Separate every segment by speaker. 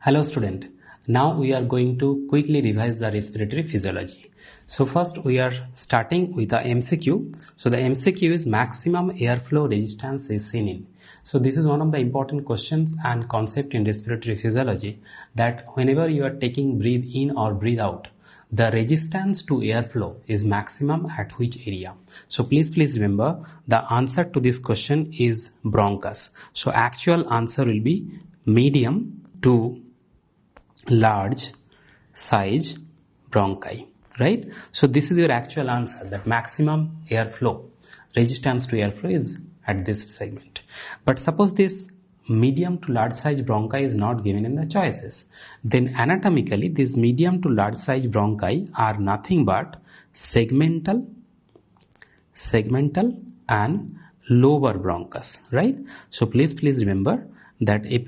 Speaker 1: Hello student. Now we are going to quickly revise the respiratory physiology. So first we are starting with the MCQ. So the MCQ is maximum airflow resistance is seen in. So this is one of the important questions and concept in respiratory physiology, that whenever you are taking breathe in or breathe out, the resistance to airflow is maximum at which area. So please remember the answer to this question is bronchus. So actual answer will be medium to large size bronchi, right? So this is your actual answer, that maximum airflow resistance to airflow is at this segment. But suppose this medium to large size bronchi is not given in the choices, then anatomically this medium to large size bronchi are nothing but segmental and lower bronchus, right? So please remember that if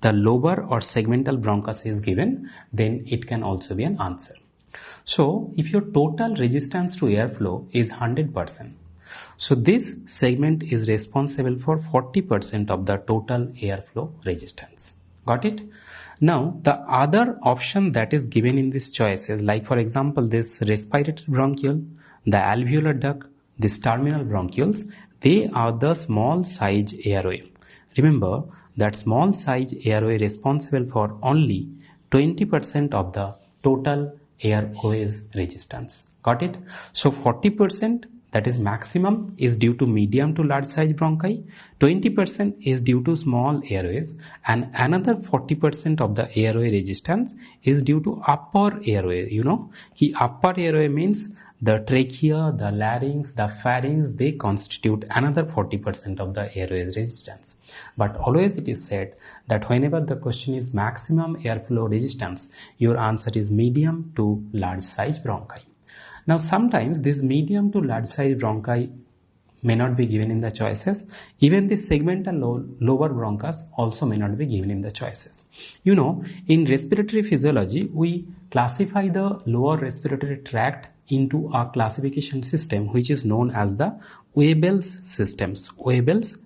Speaker 1: the lower or segmental bronchus is given, then it can also be an answer. So if your total resistance to airflow is 100%, so this segment is responsible for 40% of the total airflow resistance. Got it? Now the other option that is given in this choice is, like for example, this respiratory bronchiole, the alveolar duct, these terminal bronchioles, they are the small size airway. Remember that small size airway responsible for only 20% of the total airways resistance. Got it? So 40%, that is maximum, is due to medium to large size bronchi, 20% is due to small airways, and another 40% of the airway resistance is due to upper airway. Upper airway means the trachea, the larynx, the pharynx, they constitute another 40% of the airway resistance. But always it is said that whenever the question is maximum airflow resistance, your answer is medium to large size bronchi. Now sometimes this medium to large size bronchi may not be given in the choices. Even the segmental lower bronchus also may not be given in the choices. In respiratory physiology, we classify the lower respiratory tract into a classification system which is known as the Weibull's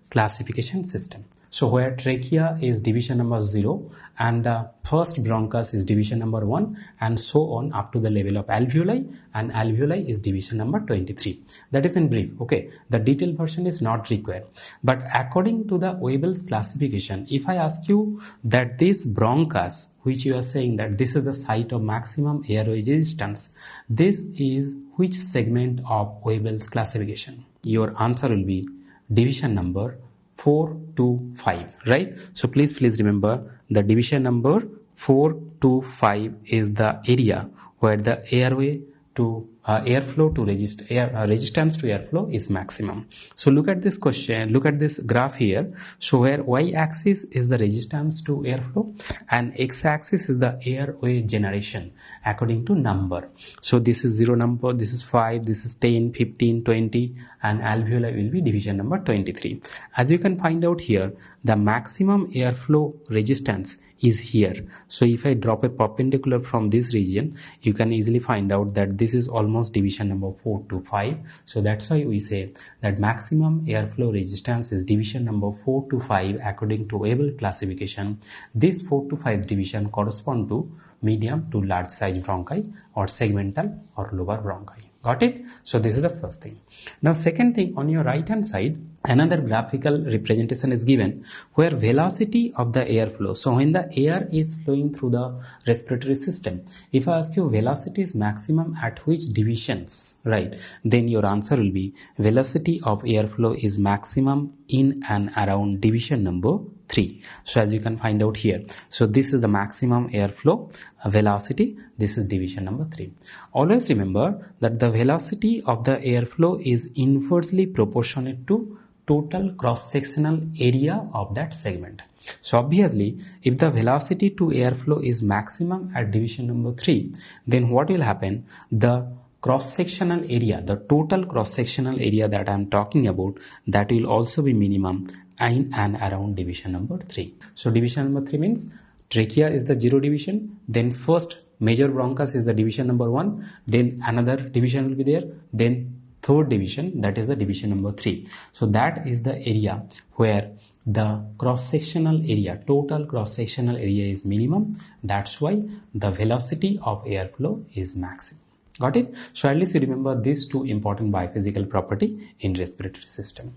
Speaker 1: classification system. So where trachea is division number 0 and the first bronchus is division number 1, and so on up to the level of alveoli, and alveoli is division number 23. That is in brief. Okay, the detailed version is not required. But according to the Weibull's classification, if I ask you that this bronchus, which you are saying that this is the site of maximum airway resistance, this is which segment of Weibull's classification? Your answer will be division number 4 to 5, right? So please remember the division number 4 to 5 is the area where the airway to airflow to resistance to airflow is maximum. So look at this question, look at this graph here. So where y-axis is the resistance to airflow and x-axis is the airway generation according to number. So this is 0 number, this is 5, this is 10, 15, 20, and alveoli will be division number 23. As you can find out here, the maximum airflow resistance is here. So if I drop a perpendicular from this region, you can easily find out that this is almost division number 4 to 5. So that's why we say that maximum airflow resistance is division number 4 to 5 according to Weibull classification. This 4 to 5 division correspond to medium to large size bronchi or segmental or lower bronchi. Got it? So this is the first thing. Now second thing, on your right hand side, another graphical representation is given where velocity of the airflow. So when the air is flowing through the respiratory system, if I ask you velocity is maximum at which divisions, right? Then your answer will be velocity of airflow is maximum in and around division number 3. So as you can find out here, so this is the maximum airflow velocity, this is division number 3. Always remember that the velocity of the airflow is inversely proportionate to total cross-sectional area of that segment. So obviously, if the velocity to airflow is maximum at division number 3, then what will happen? The cross-sectional area, the total cross-sectional area that I am talking about, that will also be minimum in and around division number 3. So division number 3 means trachea is the 0 division, then first major bronchus is the division number 1, then another division will be there, then third division, that is the division number 3. So that is the area where the cross-sectional area, total cross-sectional area is minimum. That's why the velocity of airflow is maximum. Got it? So at least you remember these two important biophysical property in respiratory system.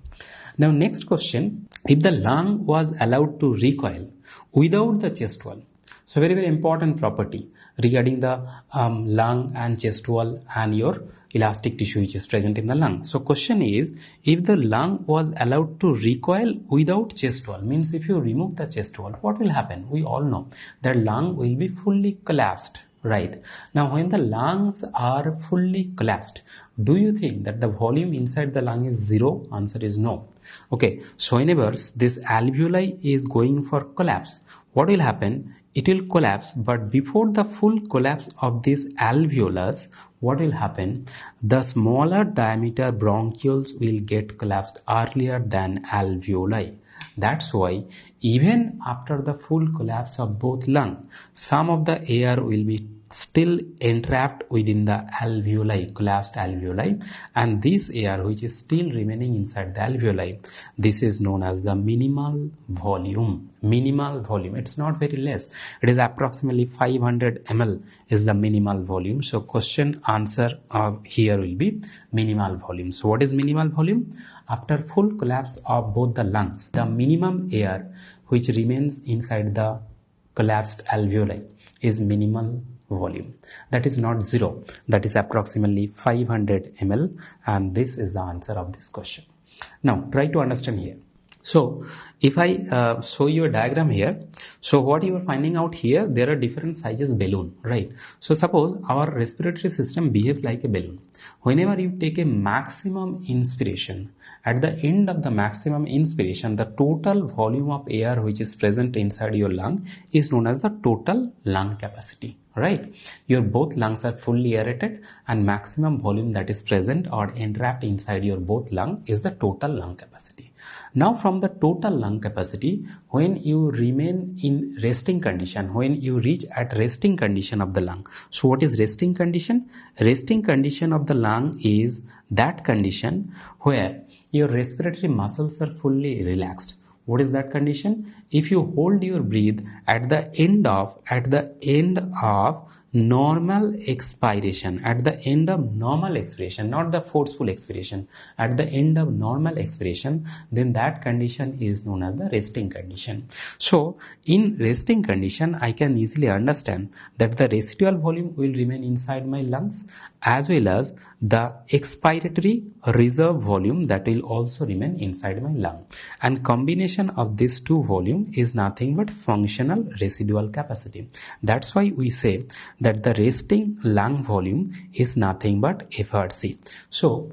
Speaker 1: Now next question, if the lung was allowed to recoil without the chest wall, so very important property regarding the lung and chest wall and your elastic tissue which is present in the lung. So question is, if the lung was allowed to recoil without chest wall, means if you remove the chest wall, what will happen? We all know that lung will be fully collapsed. Right. Now when the lungs are fully collapsed, do you think that the volume inside the lung is zero? Answer is no. Okay. So whenever this alveoli is going for collapse, what will happen? It will collapse, but before the full collapse of this alveolus, what will happen? The smaller diameter bronchioles will get collapsed earlier than alveoli. That's why even after the full collapse of both lungs, some of the air will be still entrapped within the alveoli, collapsed alveoli, and this air which is still remaining inside the alveoli, this is known as the minimal volume. Minimal volume, it's not very less, it is approximately 500 ml is the minimal volume. So question answer here will be minimal volume. So what is minimal volume? After full collapse of both the lungs, the minimum air which remains inside the collapsed alveoli is minimal volume. That is not zero, that is approximately 500 ml, and this is the answer of this question. Now try to understand here. So if I show you a diagram here, so what you are finding out here, there are different sizes balloon, right? So suppose our respiratory system behaves like a balloon. Whenever you take a maximum inspiration, at the end of the maximum inspiration, the total volume of air which is present inside your lung is known as the total lung capacity, right? Your both lungs are fully aerated and maximum volume that is present or entrapped inside your both lung is the total lung capacity. Now from the total lung capacity, when you remain in resting condition, when you reach at resting condition of the lung, so what is resting condition? Resting condition of the lung is that condition where your respiratory muscles are fully relaxed. What is that condition? If you hold your breath at the end of normal expiration, at the end of normal expiration, not the forceful expiration, at the end of normal expiration, then that condition is known as the resting condition. So in resting condition, I can easily understand that the residual volume will remain inside my lungs as well as the expiratory reserve volume that will also remain inside my lung, and combination of these two volume is nothing but functional residual capacity. That's why we say that the resting lung volume is nothing but FRC. So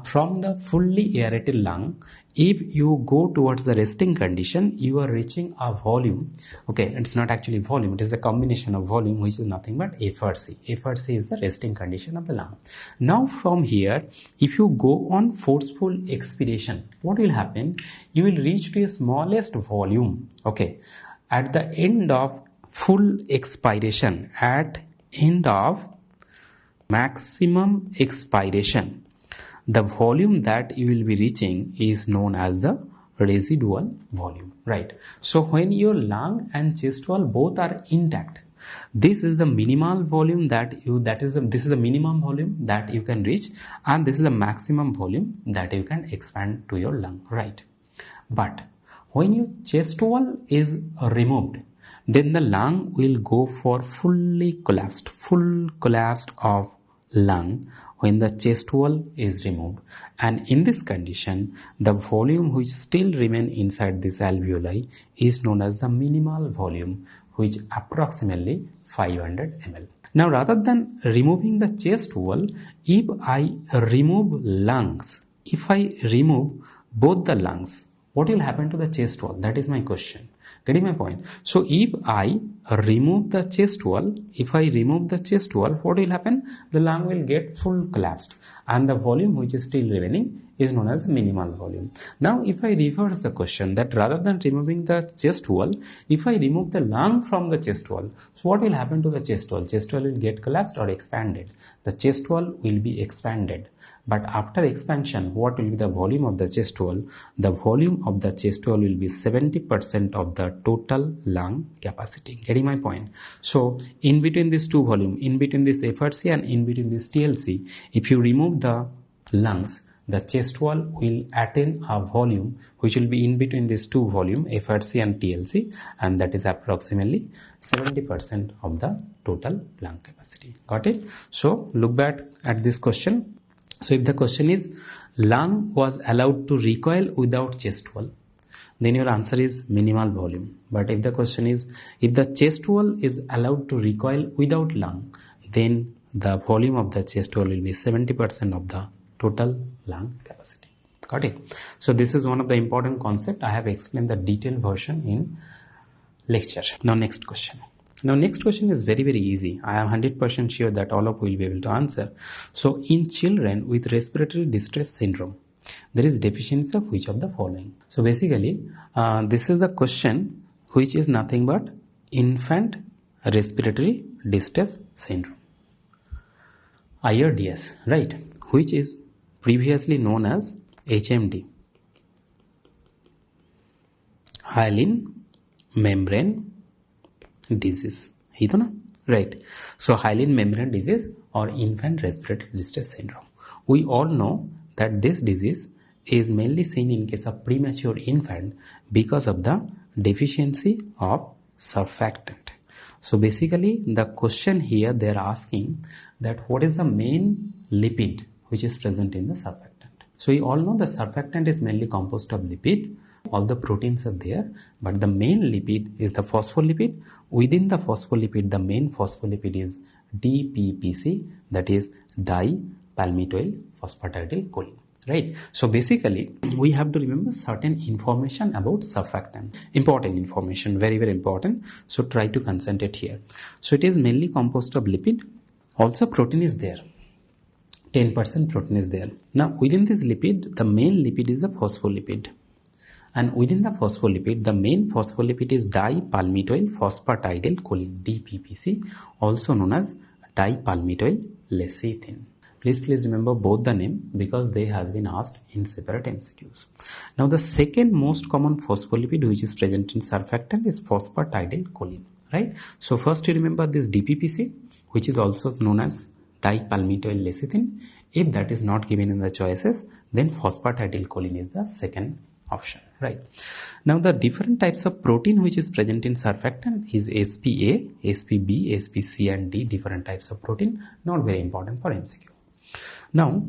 Speaker 1: from the fully aerated lung, if you go towards the resting condition, you are reaching a volume. Okay, it's not actually volume, it is a combination of volume which is nothing but FRC. FRC is the resting condition of the lung. Now from here, if you go on forceful expiration, what will happen? You will reach to a smallest volume. Okay, at the end of full expiration, at end of maximum expiration, the volume that you will be reaching is known as the residual volume, right? So when your lung and chest wall both are intact, this is the minimal volume this is the minimum volume that you can reach, and this is the maximum volume that you can expand to your lung, right? But when your chest wall is removed, then the lung will go for full collapse of lung when the chest wall is removed, and in this condition the volume which still remain inside this alveoli is known as the minimal volume, which approximately 500 ml. Now rather than removing the chest wall, if I remove lungs, if I remove both the lungs, what will happen to the chest wall? That is my question. Getting my point? So if I remove the chest wall, what will happen? The lung will get full collapsed, and the volume which is still remaining is known as minimal volume. Now if I reverse the question, that rather than removing the chest wall, if I remove the lung from the chest wall, so what will happen to the chest wall? Chest wall will get collapsed or expanded. The chest wall will be expanded. But after expansion, what will be the volume of the chest wall? The volume of the chest wall will be 70% of the total lung capacity. Getting my point? So in between these two volume, in between this FRC and in between this TLC, if you remove the lungs, the chest wall will attain a volume which will be in between these two volume, FRC and TLC, and that is approximately 70% of the total lung capacity. Got it? So look back at this question. So if the question is lung was allowed to recoil without chest wall, then your answer is minimal volume. But if the question is if the chest wall is allowed to recoil without lung, then the volume of the chest wall will be 70% of the total lung capacity. Got it? So this is one of the important concepts. I have explained the detailed version in lecture. Now next question. Now next question is very easy. I am 100% sure that all of you will be able to answer. So in children with respiratory distress syndrome, there is deficiency of which of the following? So basically this is the question which is nothing but infant respiratory distress syndrome, IRDS, right? Which is previously known as HMD, hyaline membrane disease, right? So hyaline membrane disease or infant respiratory distress syndrome. We all know that this disease is mainly seen in case of premature infant because of the deficiency of surfactant. So basically the question here they are asking that what is the main lipid which is present in the surfactant. So we all know the surfactant is mainly composed of lipid. All the proteins are there, but the main lipid is the phospholipid. Within the phospholipid, the main phospholipid is DPPC, that is dipalmitoyl phosphatidylcholine, right? So basically we have to remember certain information about surfactant, important information, very important. So try to concentrate here. So it is mainly composed of lipid. Also protein is there, 10% protein is there. Now within this lipid, the main lipid is the phospholipid. And within the phospholipid, the main phospholipid is dipalmitoyl phosphatidylcholine, DPPC, also known as dipalmitoyl lecithin. Please remember both the name because they has been asked in separate MCQs. Now the second most common phospholipid which is present in surfactant is phosphatidylcholine, right? So first you remember this DPPC, which is also known as dipalmitoyl lecithin. If that is not given in the choices, then phosphatidylcholine is the second option, right? Now the different types of protein which is present in surfactant is SPA, SPB, SPC and D, different types of protein, not very important for MCQ. Now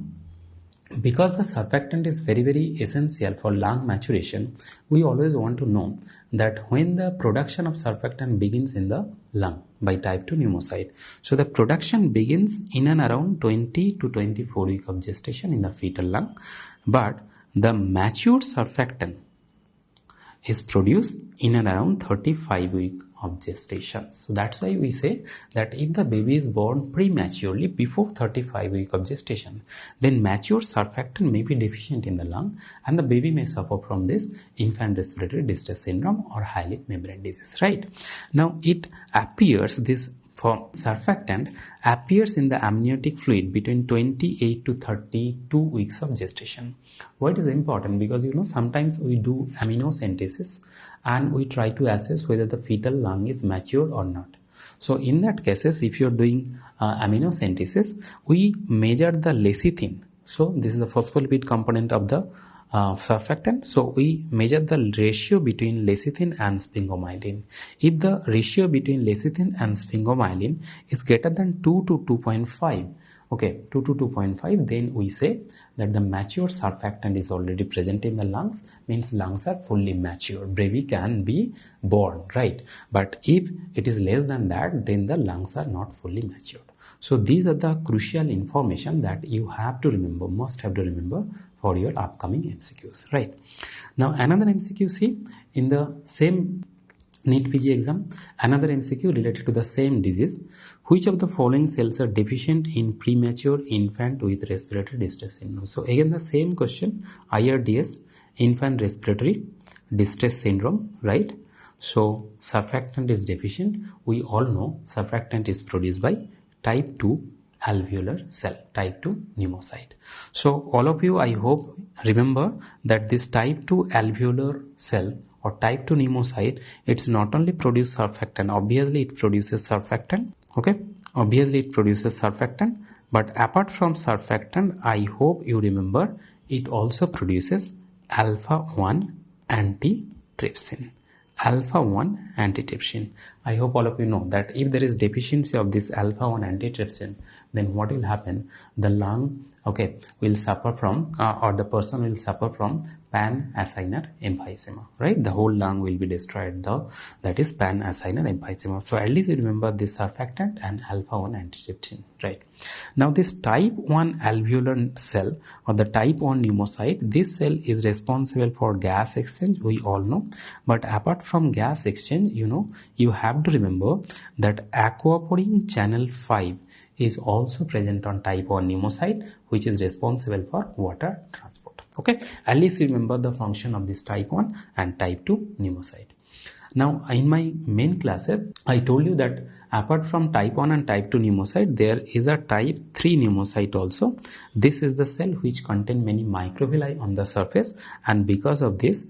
Speaker 1: because the surfactant is very essential for lung maturation, we always want to know that when the production of surfactant begins in the lung by type 2 pneumocyte. So the production begins in and around 20 to 24 weeks of gestation in the fetal lung, but the matured surfactant is produced in and around 35 weeks of gestation. So that's why we say that if the baby is born prematurely before 35 weeks of gestation, then mature surfactant may be deficient in the lung and the baby may suffer from this infant respiratory distress syndrome or hyaline membrane disease, right? Now it appears, this surfactant appears in the amniotic fluid between 28 to 32 weeks of gestation. Why it is important? Because sometimes we do amniocentesis and we try to assess whether the fetal lung is matured or not. So in that cases, if you're doing amniocentesis, we measure the lecithin. So this is the phospholipid component of the surfactant. So we measure the ratio between lecithin and sphingomyelin. If the ratio between lecithin and sphingomyelin is greater than 2 to 2.5, okay, 2 to 2.5, then we say that the mature surfactant is already present in the lungs, means lungs are fully mature. Baby can be born, right? But if it is less than that, then the lungs are not fully matured. So these are the crucial information that you have to remember, must have to remember for your upcoming MCQs, right? Now another MCQ, see, in the same NEET PG exam. Another MCQ related to the same disease. Which of the following cells are deficient in premature infant with respiratory distress syndrome? So again the same question, IRDS, infant respiratory distress syndrome, right? So surfactant is deficient. We all know surfactant is produced by type 2 alveolar cell, type 2 pneumocyte. So all of you, I hope, remember that this type 2 alveolar cell or type 2 pneumocyte, it's not only produce surfactant, obviously it produces surfactant, okay, obviously it produces surfactant, but apart from surfactant, I hope you remember it also produces alpha 1 antitrypsin. Alpha 1 antitrypsin. I hope all of you know that if there is deficiency of this alpha 1 antitrypsin, then what will happen? The lung, okay, will suffer from or the person will suffer from pan-acinar emphysema, right? The whole lung will be destroyed, that is pan-acinar emphysema. So at least you remember this surfactant and alpha 1 antitrypsin, right? Now this type 1 alveolar cell or the type 1 pneumocyte, this cell is responsible for gas exchange, we all know. But apart from gas exchange, you have to remember that aquaporin channel 5 is also present on type 1 pneumocyte, which is responsible for water transport. Okay, at least you remember the function of this type 1 and type 2 pneumocyte. Now in my main classes, I told you that apart from type 1 and type 2 pneumocyte, there is a type 3 pneumocyte also. This is the cell which contain many microvilli on the surface, and because of this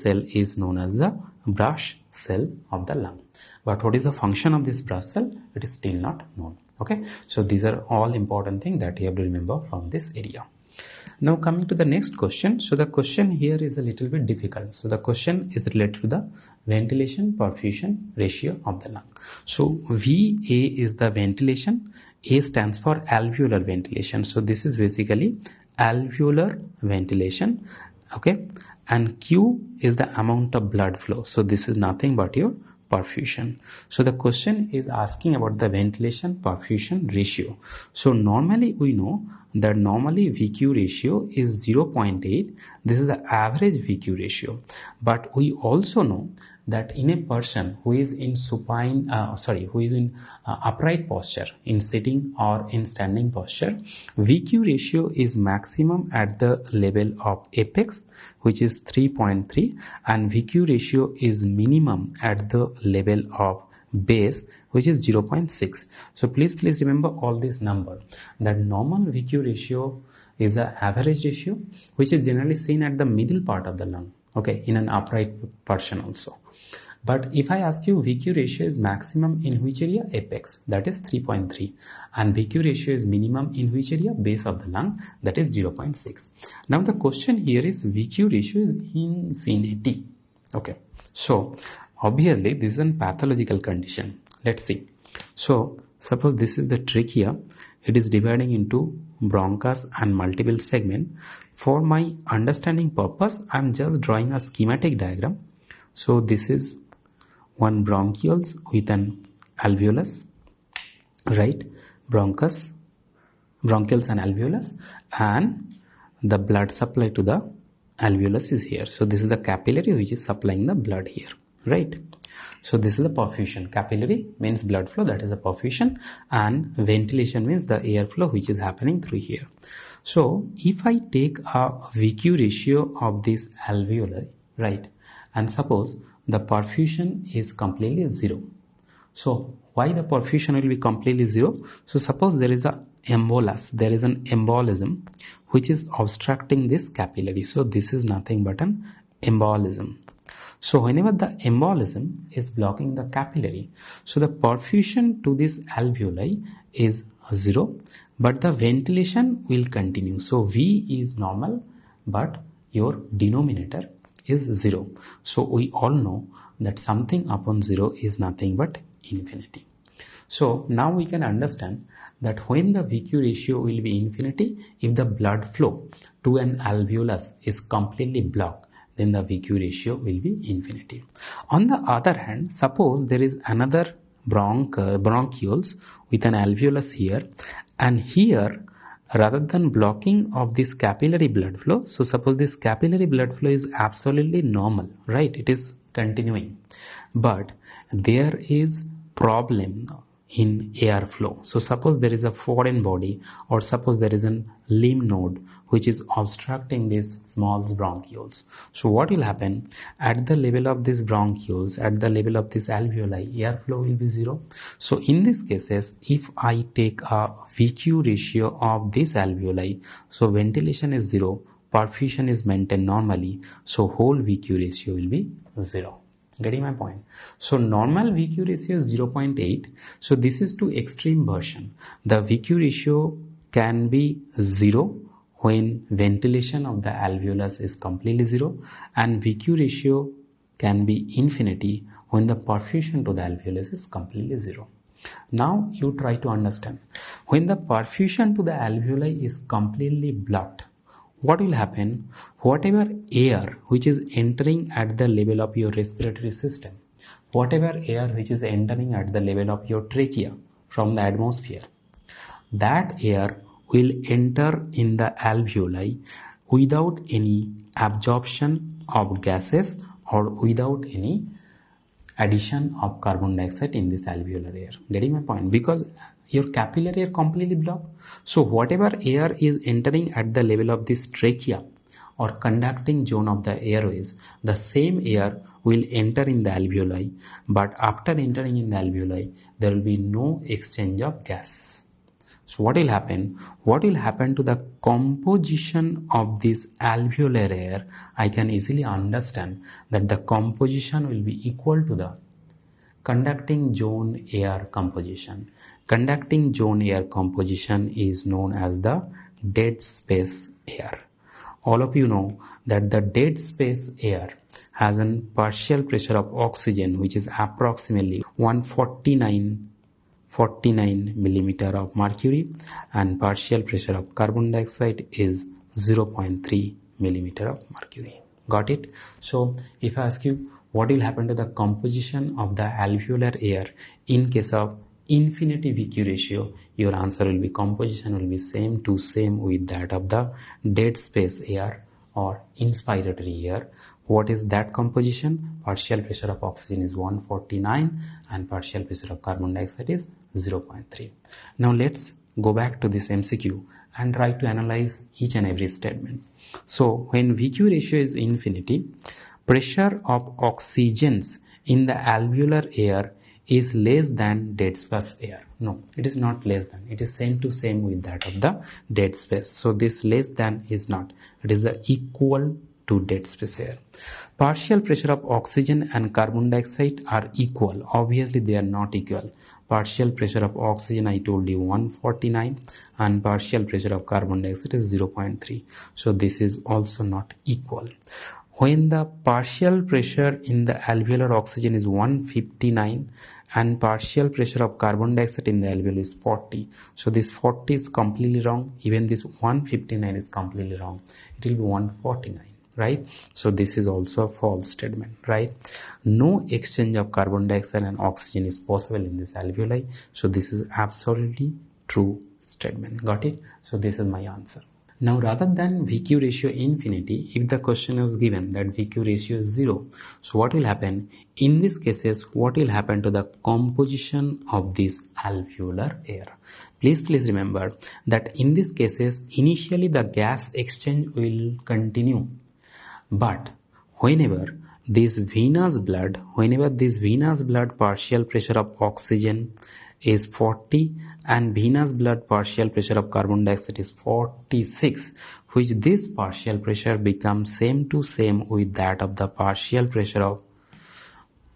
Speaker 1: cell is known as the brush cell of the lung. But what is the function of this brush cell? It is still not known. Okay, so these are all important things that you have to remember from this area. Now coming to the next question. So the question here is a little bit difficult. So the question is related to the ventilation perfusion ratio of the lung. So VA is the ventilation. A stands for alveolar ventilation. So this is basically alveolar ventilation. Okay, and Q is the amount of blood flow. So this is nothing but your perfusion. So the question is asking about the ventilation perfusion ratio. So normally we know that normally VQ ratio is 0.8. This is the average VQ ratio. But we also know that in a person who is in upright posture, in sitting or in standing posture, VQ ratio is maximum at the level of apex, which is 3.3, and VQ ratio is minimum at the level of base, which is 0.6. So please remember all this number. That normal VQ ratio is the average ratio, which is generally seen at the middle part of the lung, okay, in an upright person also. But if I ask you VQ ratio is maximum in which area? Apex, that is 3.3, and VQ ratio is minimum in which area? Base of the lung, that is 0.6. Now the question here is VQ ratio is infinity. Okay, so obviously this is a pathological condition. Let's see. So suppose this is the trachea. It is dividing into bronchus and multiple segment. For my understanding purpose, I am just drawing a schematic diagram. So this is one bronchioles with an alveolus, right? Bronchus, bronchioles and alveolus, and the blood supply to the alveolus is here. So this is the capillary which is supplying the blood here, right? So this is the perfusion. Capillary means blood flow, that is the perfusion, and ventilation means the airflow which is happening through here. So if I take a VQ ratio of this alveoli, right, and suppose the perfusion is completely zero. So why the perfusion will be completely zero? So suppose there is a embolus, there is an embolism which is obstructing this capillary. So this is nothing but an embolism. So whenever the embolism is blocking the capillary, so the perfusion to this alveoli is zero, but the ventilation will continue. So V is normal, but your denominator is 0. So we all know that something upon 0 is nothing but infinity. So now we can understand that when the VQ ratio will be infinity, if the blood flow to an alveolus is completely blocked, then the VQ ratio will be infinity. On the other hand, suppose there is another bronchioles with an alveolus here, and here rather than blocking of this capillary blood flow, so suppose this capillary blood flow is absolutely normal, right? It is continuing. But there is problem in airflow. So suppose there is a foreign body, or suppose there is a lymph node which is obstructing these small bronchioles. So what will happen at the level of these bronchioles, at the level of this alveoli, airflow will be zero. So in these cases, if I take a VQ ratio of this alveoli, so ventilation is zero, perfusion is maintained normally, so whole VQ ratio will be zero. Getting my point? So normal VQ ratio is 0.8. So this is to extreme version. The VQ ratio can be 0 when ventilation of the alveolus is completely 0, and VQ ratio can be infinity when the perfusion to the alveolus is completely 0. Now you try to understand. When the perfusion to the alveoli is completely blocked, what will happen? Whatever air which is entering at the level of your respiratory system, whatever air which is entering at the level of your trachea from the atmosphere, that air will enter in the alveoli without any absorption of gases or without any addition of carbon dioxide in this alveolar air. Getting my point? Because your capillary air completely blocked. So whatever air is entering at the level of this trachea or conducting zone of the airways, the same air will enter in the alveoli, but after entering in the alveoli, there will be no exchange of gas. So what will happen? What will happen to the composition of this alveolar air? I can easily understand that the composition will be equal to the conducting zone air composition. Conducting zone air composition is known as the dead space air. All of you know that the dead space air has a partial pressure of oxygen which is approximately 149 millimeter of mercury, and partial pressure of carbon dioxide is 0.3 millimeter of mercury. Got it? So if I ask you what will happen to the composition of the alveolar air in case of infinity VQ ratio, your answer will be composition will be same to same with that of the dead space air or inspiratory air. What is that composition? Partial pressure of oxygen is 149 and partial pressure of carbon dioxide is 0.3. Now let's go back to this MCQ and try to analyze each and every statement. So when VQ ratio is infinity, pressure of oxygens in the alveolar air is less than dead space air. No, it is not less than. It is same to same with that of the dead space. So this less than is not. It is the equal to dead space air. Partial pressure of oxygen and carbon dioxide are equal. Obviously they are not equal. Partial pressure of oxygen I told you 149 and partial pressure of carbon dioxide is 0.3. So this is also not equal. When the partial pressure in the alveolar oxygen is 159 and partial pressure of carbon dioxide in the alveoli is 40. So this 40 is completely wrong. Even this 159 is completely wrong. It will be 149, right? So this is also a false statement, right? No exchange of carbon dioxide and oxygen is possible in this alveoli. So this is absolutely true statement. Got it? So this is my answer. Now rather than VQ ratio infinity, if the question is given that VQ ratio is 0, so what will happen? In these cases, what will happen to the composition of this alveolar air? Please remember that in these cases, initially the gas exchange will continue. But whenever this venous blood partial pressure of oxygen is 40 and venous blood partial pressure of carbon dioxide is 46, which this partial pressure becomes same to same with that of the partial pressure of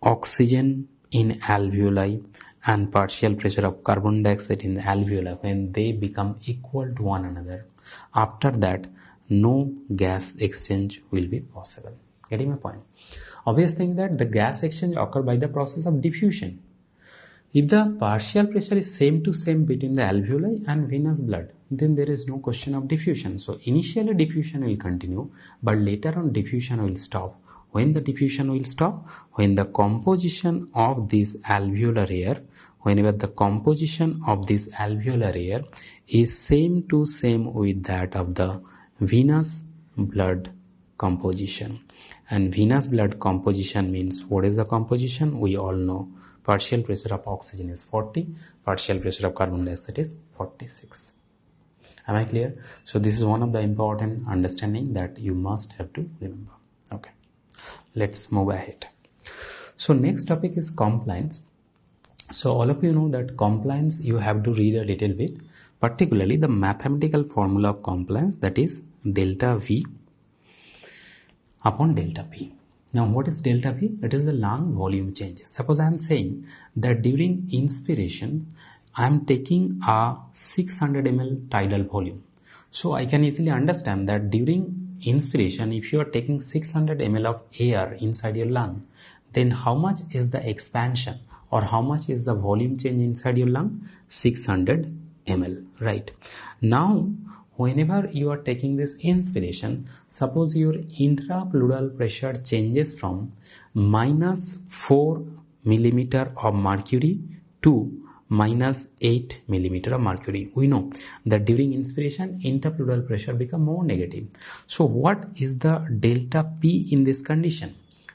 Speaker 1: oxygen in alveoli and partial pressure of carbon dioxide in the alveoli. When they become equal to one another, after that no gas exchange will be possible. Getting my point? Obvious thing that the gas exchange occur by the process of diffusion. If the partial pressure is same to same between the alveoli and venous blood, then there is no question of diffusion. So initially diffusion will continue, but later on diffusion will stop. When the diffusion will stop? When the composition of this alveolar air, whenever the composition of this alveolar air is same to same with that of the venous blood composition. And venous blood composition means, what is the composition? We all know partial pressure of oxygen is 40, partial pressure of carbon dioxide is 46. Am I clear? So this is one of the important understanding that you must have to remember. Okay, let's move ahead. So next topic is compliance. So all of you know that compliance you have to read a little bit, particularly the mathematical formula of compliance, that is delta V upon delta P. Now what is delta V? It is the lung volume change. Suppose I am saying that during inspiration I am taking a 600 ml tidal volume. So I can easily understand that during inspiration, if you are taking 600 ml of air inside your lung, then how much is the expansion or how much is the volume change inside your lung? 600 ml, right? Now whenever you are taking this inspiration, suppose your intrapleural pressure changes from -4 millimeter of mercury to -8 millimeter of mercury. We know that during inspiration, intrapleural pressure become more negative. So what is the delta P in this condition?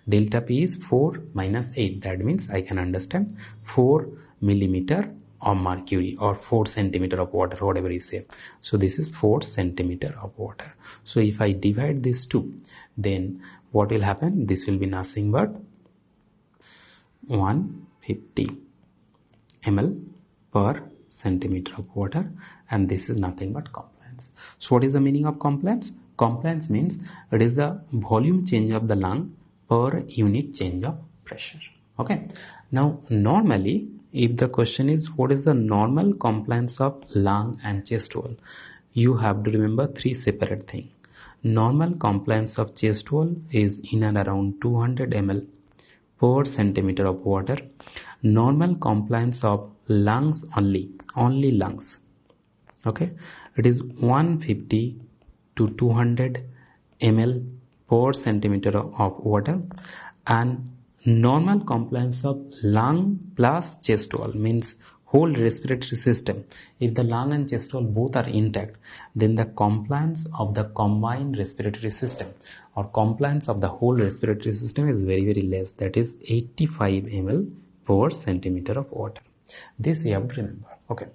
Speaker 1: Delta P is 4 minus 8. That means I can understand 4 millimeter of mercury or 4 centimeter of water, whatever you say. So this is 4 centimeter of water. So if I divide these two, then what will happen? This will be nothing but 150 ml per centimeter of water, and this is nothing but compliance. So what is the meaning of compliance? Compliance means it is the volume change of the lung per unit change of pressure. Okay. Now normally, if the question is what is the normal compliance of lung and chest wall, you have to remember three separate things. Normal compliance of chest wall is in and around 200 ml per centimeter of water. Normal compliance of lungs only lungs, okay, it is 150 to 200 ml per centimeter of water. And normal compliance of lung plus chest wall means whole respiratory system. If the lung and chest wall both are intact, then the compliance of the combined respiratory system or compliance of the whole respiratory system is very, very less. That is 85 ml per centimeter of water. This you have to remember. Okay.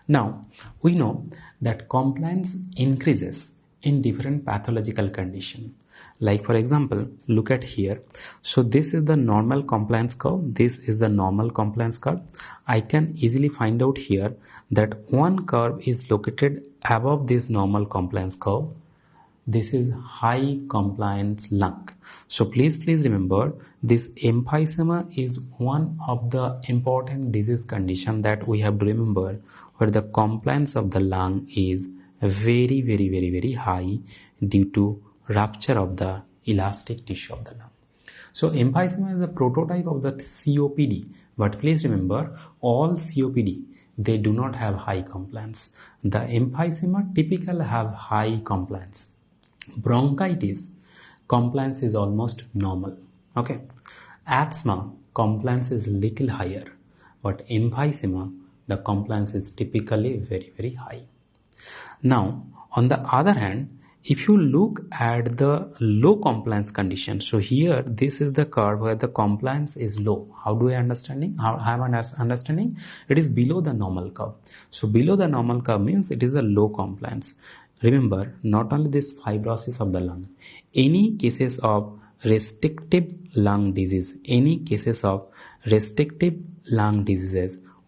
Speaker 1: Now we know that compliance increases in different pathological condition. Like for example, look at here. So this is the normal compliance curve. This is the normal compliance curve. I can easily find out here that one curve is located above this normal compliance curve. This is high compliance lung. So please remember, this emphysema is one of the important disease condition that we have to remember, where the compliance of the lung is very, very, very, very high due to rupture of the elastic tissue of the lung. So emphysema is a prototype of the COPD, but please remember, all COPD, they do not have high compliance. The emphysema typically have high compliance. Bronchitis compliance is almost normal. Okay. Asthma compliance is little higher, but emphysema the compliance is typically very, very high. Now on the other hand, if you look at the low compliance condition, so here this is the curve where the compliance is low. How do I understanding? How am I understanding? It is below the normal curve. So below the normal curve means it is a low compliance. Remember, not only this fibrosis of the lung, any cases of restrictive lung disease,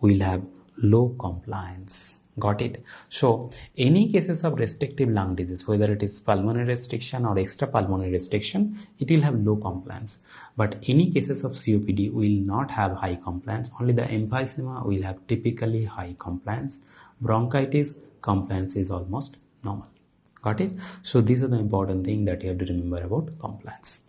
Speaker 1: will have low compliance. Got it? So any cases of restrictive lung disease, whether it is pulmonary restriction or extrapulmonary restriction, it will have low compliance. But any cases of COPD will not have high compliance. Only the emphysema will have typically high compliance. Bronchitis compliance is almost normal. Got it? So these are the important things that you have to remember about compliance.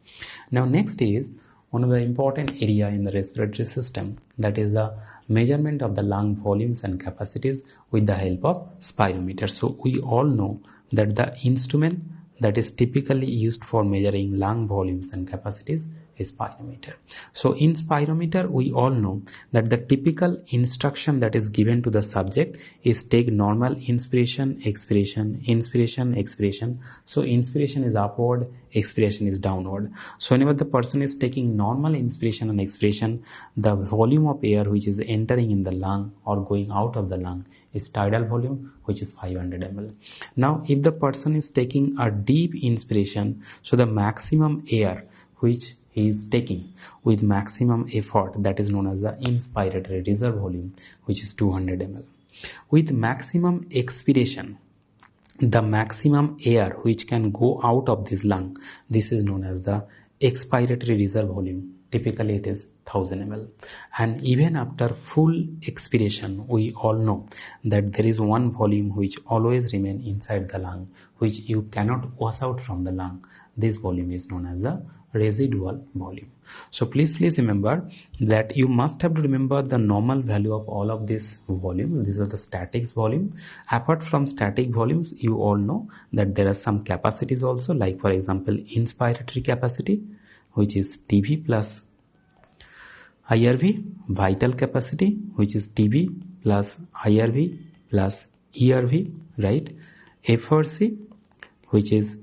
Speaker 1: Now next is one of the important area in the respiratory system, that is the measurement of the lung volumes and capacities with the help of spirometer. So we all know that the instrument that is typically used for measuring lung volumes and capacities spirometer. So in spirometer, we all know that the typical instruction that is given to the subject is take normal inspiration, expiration, inspiration, expiration. So inspiration is upward, expiration is downward. So whenever the person is taking normal inspiration and expiration, the volume of air which is entering in the lung or going out of the lung is tidal volume, which is 500 ml. Now if the person is taking a deep inspiration, so the maximum air which he is taking with maximum effort, that is known as the inspiratory reserve volume, which is 200 ml. With maximum expiration, the maximum air which can go out of this lung, this is known as the expiratory reserve volume. Typically it is 1000 ml. And even after full expiration, we all know that there is one volume which always remain inside the lung, which you cannot wash out from the lung. This volume is known as the residual volume. So please remember that you must have to remember the normal value of all of these volumes. These are the statics volume. Apart from static volumes, you all know that there are some capacities also, like for example inspiratory capacity, which is TB plus IRV, vital capacity, which is TB plus IRV plus ERV, right? FRC, which is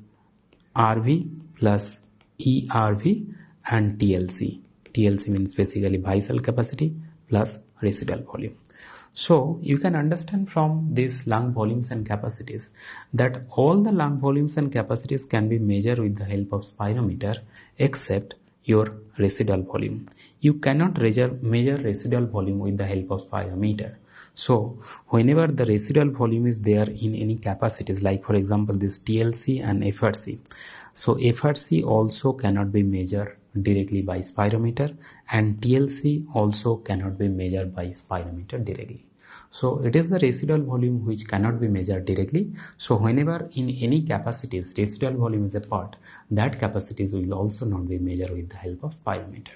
Speaker 1: RV plus ERV, and TLC. TLC means basically visceral capacity plus residual volume. So you can understand from these lung volumes and capacities that all the lung volumes and capacities can be measured with the help of spirometer except your residual volume. You cannot measure residual volume with the help of spirometer. So whenever the residual volume is there in any capacities, like for example this TLC and FRC, so FRC also cannot be measured directly by spirometer, and TLC also cannot be measured by spirometer directly. So it is the residual volume which cannot be measured directly. So whenever in any capacities residual volume is a part, that capacities will also not be measured with the help of spirometer.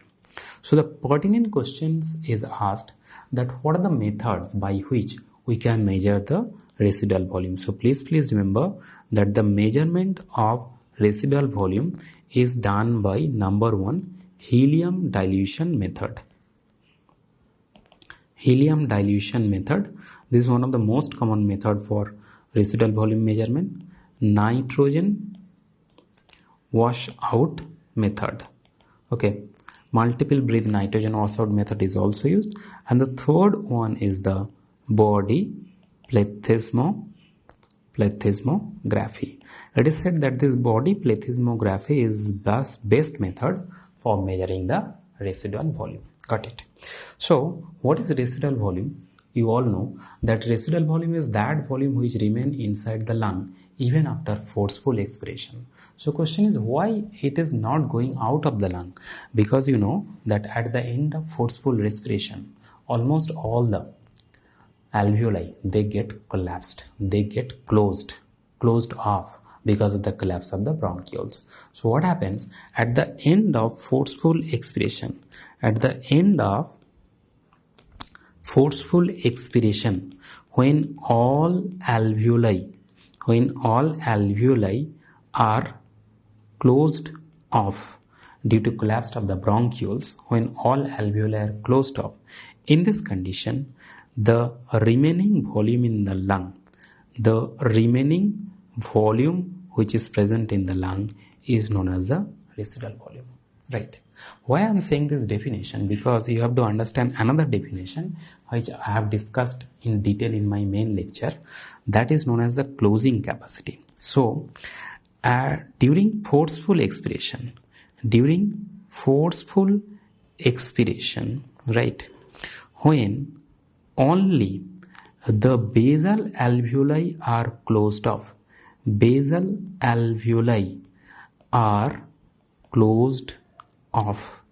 Speaker 1: So the pertinent questions is asked that what are the methods by which we can measure the residual volume. So please remember that the measurement of residual volume is done by number one, helium dilution method. Helium dilution method, this is one of the most common method for residual volume measurement. Nitrogen washout method, okay, multiple breath nitrogen washout method is also used. And the third one is the body plethysmography. It is said that this body plethysmography is the best method for measuring the residual volume. Got it? So what is residual volume? You all know that residual volume is that volume which remain inside the lung even after forceful expiration. So question is why it is not going out of the lung? Because you know that at the end of forceful respiration, almost all the alveoli, they get collapsed, they get closed off because of the collapse of the bronchioles. So what happens at the end of forceful expiration? At the end of forceful expiration, when all alveoli are closed off due to collapse of the bronchioles, when all alveoli are closed off, in this condition, the remaining volume in the lung, the remaining volume which is present in the lung is known as the residual volume, right? Why I am saying this definition? Because you have to understand another definition which I have discussed in detail in my main lecture, that is known as the closing capacity. So during forceful expiration, right, when only the basal alveoli are closed off, basal alveoli are closed off,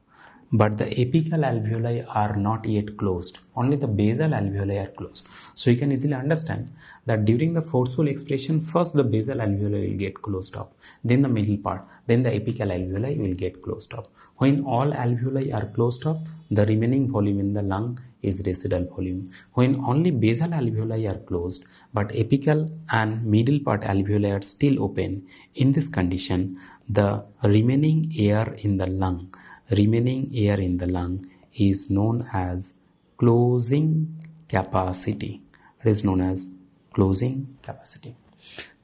Speaker 1: but the apical alveoli are not yet closed. Only the basal alveoli are closed. So you can easily understand that during the forceful expiration, first the basal alveoli will get closed off, then the middle part, then the apical alveoli will get closed off. When all alveoli are closed off, the remaining volume in the lung is residual volume. When only basal alveoli are closed, but apical and middle part alveoli are still open, in this condition, the remaining air in the lung, remaining air in the lung is known as closing capacity. It is known as closing capacity.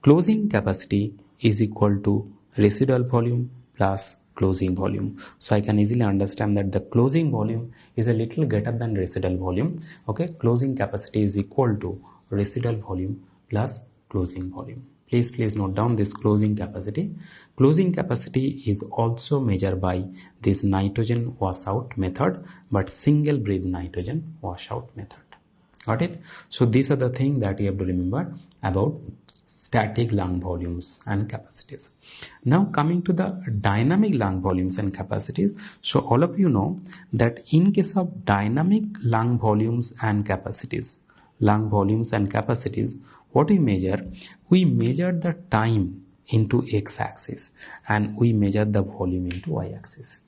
Speaker 1: Closing capacity is equal to residual volume plus closing volume. So I can easily understand that the closing volume is a little greater than residual volume. Okay, closing capacity is equal to residual volume plus closing volume. Please note down this closing capacity. Closing capacity is also measured by this nitrogen washout method, but single breath nitrogen washout method. Got it? So these are the things that you have to remember about static lung volumes and capacities. Now coming to the dynamic lung volumes and capacities. So all of you know that in case of dynamic lung volumes and capacities, what we measure? We measure the time into x-axis and we measure the volume into y-axis.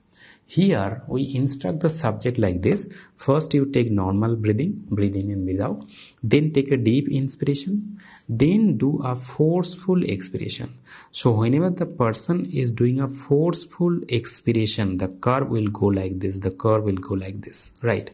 Speaker 1: Here we instruct the subject like this. First you take normal breathing, breathe in and breathe out. Then take a deep inspiration. Then do a forceful expiration. So whenever the person is doing a forceful expiration, the curve will go like this. Right?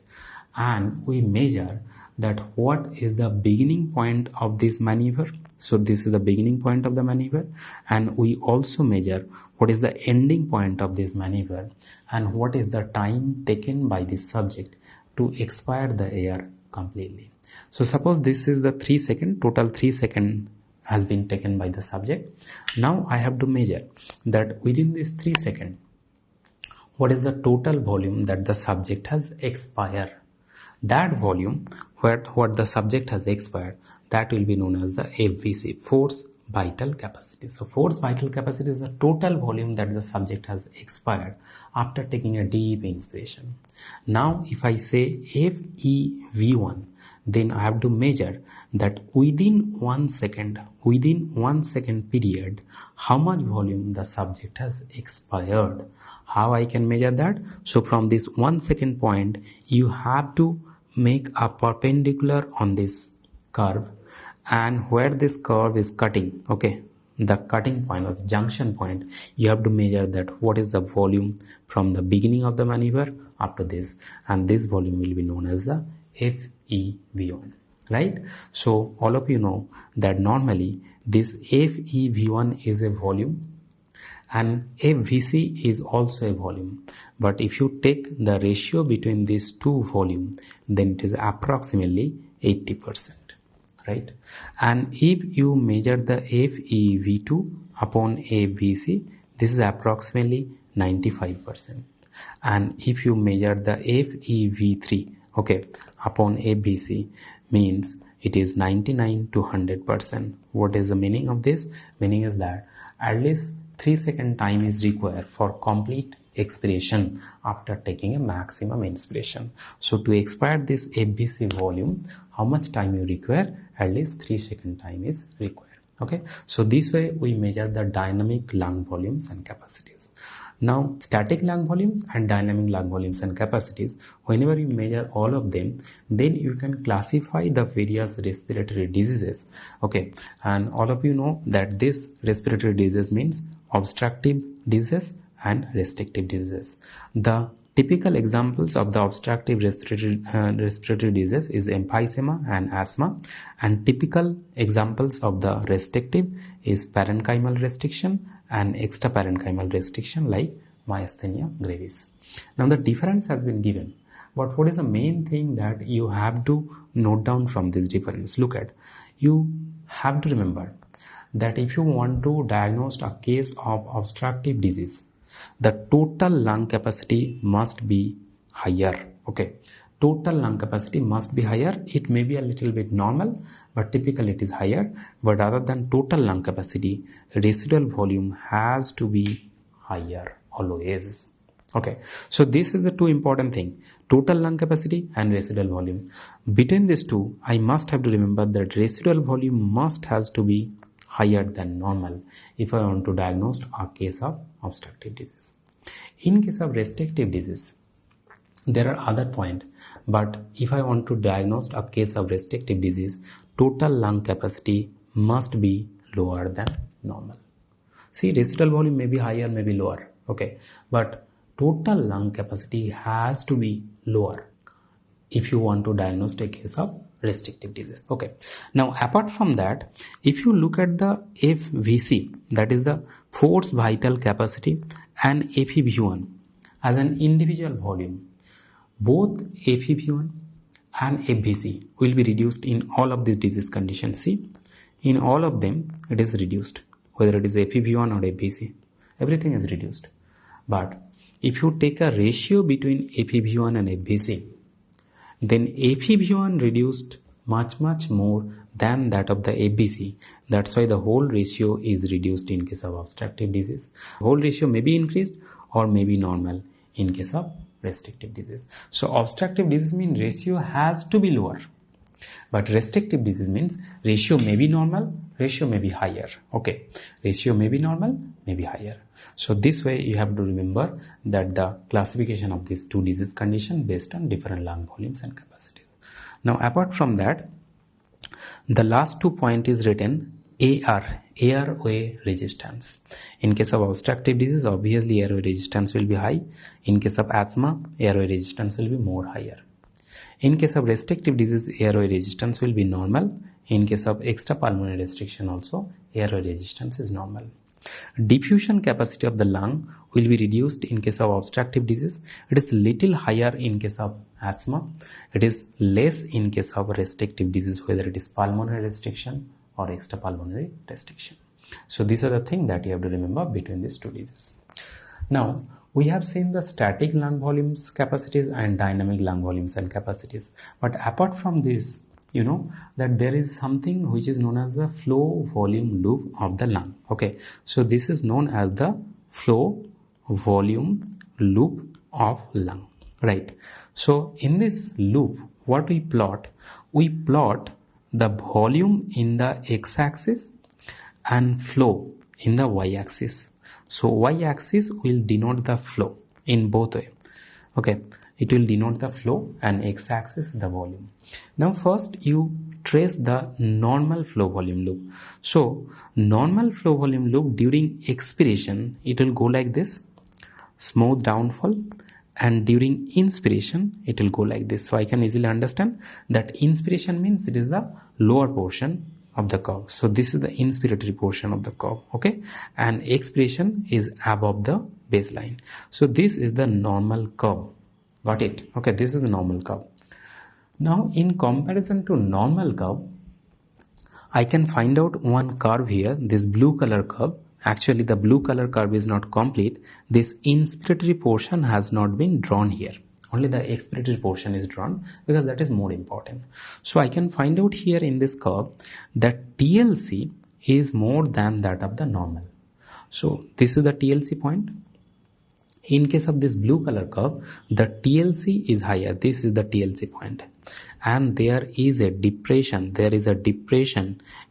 Speaker 1: And we measure that what is the beginning point of this maneuver. So this is the beginning point of the maneuver, and we also measure what is the ending point of this maneuver and what is the time taken by this subject to expire the air completely. So suppose this is the 3 second, total 3 second has been taken by the subject. Now I have to measure that within this 3 second, what is the total volume that the subject has expired. That volume, what the subject has expired, that will be known as the FVC, force vital capacity. So force vital capacity is the total volume that the subject has expired after taking a deep inspiration. Now if I say FEV1, then I have to measure that within 1 second period, how much volume the subject has expired. How I can measure that? So from this 1 second point, you have to make a perpendicular on this curve, and where this curve is cutting, okay, the cutting point or the junction point, you have to measure that what is the volume from the beginning of the maneuver up to this, and this volume will be known as the FEV1, right? So all of you know that normally this FEV1 is a volume and FVC is also a volume, but if you take the ratio between these two volume, then it is approximately 80%, right? And if you measure the FEV2 upon FVC, this is approximately 95%, and if you measure the FEV3, okay, upon FVC, means it is 99 to 100%. What is the meaning of this? Meaning is that at least 3 second time is required for complete expiration after taking a maximum inspiration. So to expire this FVC volume, how much time you require? At least 3 second time is required. Okay, so this way we measure the dynamic lung volumes and capacities. Now static lung volumes and dynamic lung volumes and capacities, whenever you measure all of them, then you can classify the various respiratory diseases. Okay, and all of you know that this respiratory disease means obstructive disease and restrictive disease. The typical examples of the obstructive respiratory disease is emphysema and asthma, and typical examples of the restrictive is parenchymal restriction and extraparenchymal restriction like myasthenia gravis. Now the difference has been given, but what is the main thing that you have to note down from this difference? Look at, you have to remember that if you want to diagnose a case of obstructive disease, the total lung capacity must be higher. Okay, total lung capacity must be higher. It may be a little bit normal, but typically it is higher. But other than total lung capacity, residual volume has to be higher always. Okay, so this is the two important thing: total lung capacity and residual volume. Between these two, I must have to remember that residual volume must has to be higher than normal if I want to diagnose a case of obstructive disease. In case of restrictive disease, there are other points, but if I want to diagnose a case of restrictive disease, total lung capacity must be lower than normal. See, residual volume may be higher, may be lower, okay, but total lung capacity has to be lower if you want to diagnose a case of restrictive disease. Okay. Now, apart from that, if you look at the FVC, that is the force vital capacity, and FEV1 as an individual volume, both FEV1 and FVC will be reduced in all of these disease conditions. See, in all of them, it is reduced, whether it is FEV1 or FVC, everything is reduced. But if you take a ratio between FEV1 and FVC, then FEV1 reduced much more than that of the FVC. That's why the whole ratio is reduced in case of obstructive disease. Whole ratio may be increased or may be normal in case of restrictive disease. So obstructive disease means ratio has to be lower, but restrictive disease means ratio may be normal, ratio may be higher. Okay, ratio may be normal, may be higher. So this way you have to remember that the classification of these two disease conditions based on different lung volumes and capacities. Now, apart from that, the last 2 point is written airway resistance. In case of obstructive disease, obviously airway resistance will be high. In case of asthma, airway resistance will be more higher. In case of restrictive disease, airway resistance will be normal. In case of extrapulmonary restriction also, airway resistance is normal. Diffusion capacity of the lung will be reduced in case of obstructive disease. It is little higher in case of asthma. It is less in case of restrictive disease, whether it is pulmonary restriction or extrapulmonary restriction. So these are the things that you have to remember between these two diseases. Now, we have seen the static lung volumes capacities and dynamic lung volumes and capacities. But apart from this, you know that there is something which is known as the flow volume loop of the lung. Okay, so this is known as the flow volume loop of lung, right? So in this loop, what we plot the volume in the x-axis and flow in the y-axis. So y-axis will denote the flow in both way. Okay, it will denote the flow and x-axis the volume. Now first you trace the normal flow volume loop. So normal flow volume loop during expiration, it will go like this, smooth downfall, and during inspiration it will go like this. So I can easily understand that inspiration means it is the lower portion of the curve. So this is the inspiratory portion of the curve, okay, and expiration is above the baseline. So this is the normal curve. Got it? Okay, this is the normal curve. Now in comparison to normal curve, I can find out one curve here, this blue color curve. Actually the blue color curve is not complete. This inspiratory portion has not been drawn here. Only the expiratory portion is drawn because that is more important. So I can find out here in this curve that TLC is more than that of the normal. So this is the TLC point. In case of this blue color curve, the TLC is higher. This is the TLC point. And there is a depression.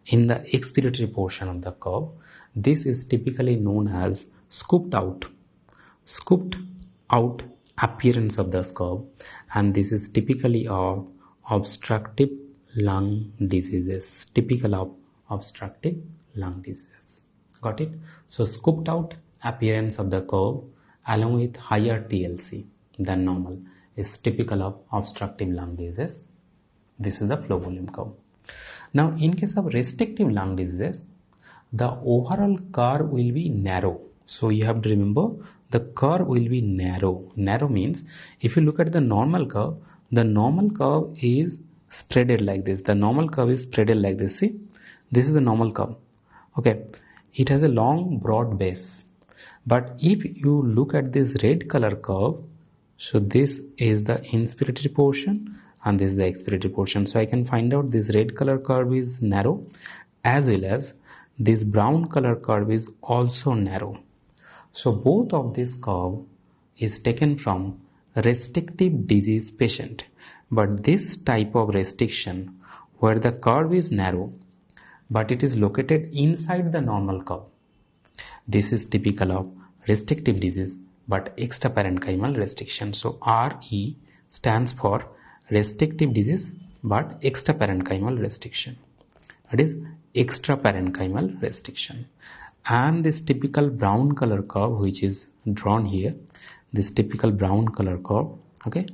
Speaker 1: in the expiratory portion of the curve. This is typically known as scooped out appearance of the curve, and this is typically of obstructive lung diseases. Typical of obstructive lung diseases. Got it? So scooped out appearance of the curve along with higher TLC than normal is typical of obstructive lung diseases. This is the flow volume curve. Now in case of restrictive lung diseases, the overall curve will be narrow. So you have to remember the curve will be narrow. Narrow means if you look at the normal curve is spreaded like this. The normal curve is spreaded like this. See, this is the normal curve. Okay, it has a long broad base. But if you look at this red color curve, so this is the inspiratory portion and this is the expiratory portion. So I can find out this red color curve is narrow, as well as this brown color curve is also narrow. So both of this curve is taken from restrictive disease patient. But this type of restriction where the curve is narrow but it is located inside the normal curve, this is typical of restrictive disease but extraparenchymal restriction. So RE stands for restrictive disease but extraparenchymal restriction. That is extraparenchymal restriction. And this typical brown color curve which is drawn here, this typical brown color curve. Okay,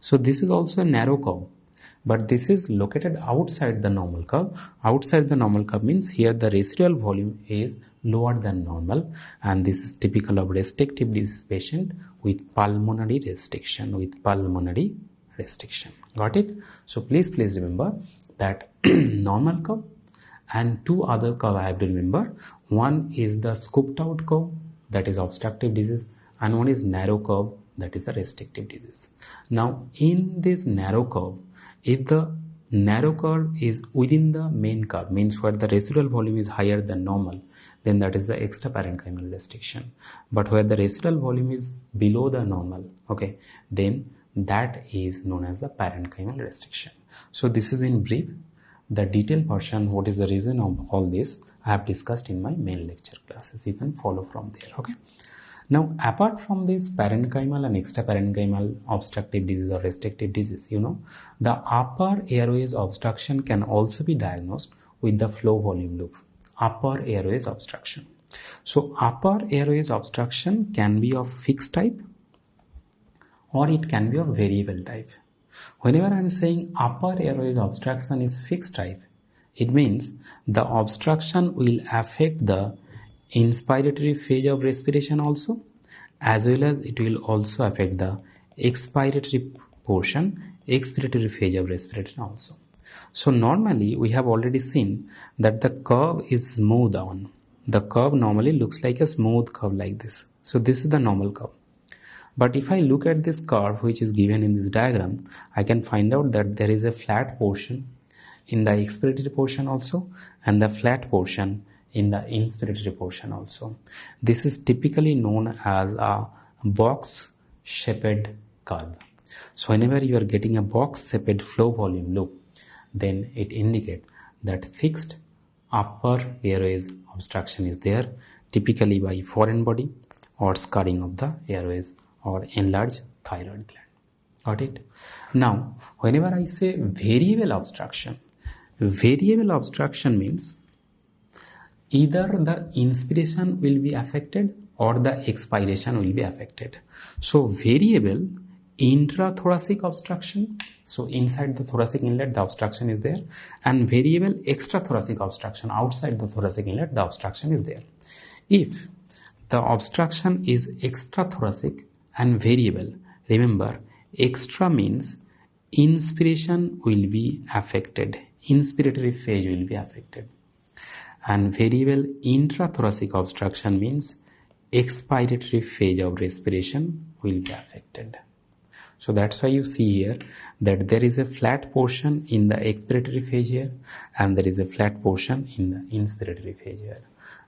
Speaker 1: so this is also a narrow curve, but this is located outside the normal curve. Outside the normal curve means here the residual volume is lower than normal, and this is typical of restrictive disease patient with pulmonary restriction. Got it? So please remember that normal curve and two other curve I have to remember. One is the scooped out curve, that is obstructive disease, and one is narrow curve, that is a restrictive disease. Now in this narrow curve, if the narrow curve is within the main curve, means where the residual volume is higher than normal, then that is the extra parenchymal restriction. But where the residual volume is below the normal, okay, then that is known as the parenchymal restriction. So this is in brief the detailed portion. What is the reason of all this I have discussed in my main lecture classes. You can follow from there. Okay. Now apart from this parenchymal and extraparenchymal obstructive disease or restrictive disease, the upper airways obstruction can also be diagnosed with the flow volume loop. Upper airways obstruction. So upper airways obstruction can be of fixed type or it can be of variable type. Whenever I am saying upper airways obstruction is fixed type, it means the obstruction will affect the inspiratory phase of respiration also, as well as it will also affect the expiratory phase of respiration also. So normally we have already seen that the curve is smooth on. The curve normally looks like a smooth curve like this. So this is the normal curve. But if I look at this curve which is given in this diagram, I can find out that there is a flat portion in the expiratory portion also and the flat portion in the inspiratory portion also. This is typically known as a box shaped curve. So whenever you are getting a box shaped flow volume loop, then it indicates that fixed upper airways obstruction is there, typically by foreign body or scarring of the airways or enlarged thyroid gland. Got it? Now, whenever I say variable obstruction means either the inspiration will be affected or the expiration will be affected. So variable intrathoracic obstruction, so inside the thoracic inlet the obstruction is there, and variable extrathoracic obstruction, outside the thoracic inlet the obstruction is there. If the obstruction is extrathoracic and variable, remember extra means inspiration will be affected, inspiratory phase will be affected, and variable intrathoracic obstruction means expiratory phase of respiration will be affected. So that's why you see here that there is a flat portion in the expiratory phase here and there is a flat portion in the inspiratory phase here.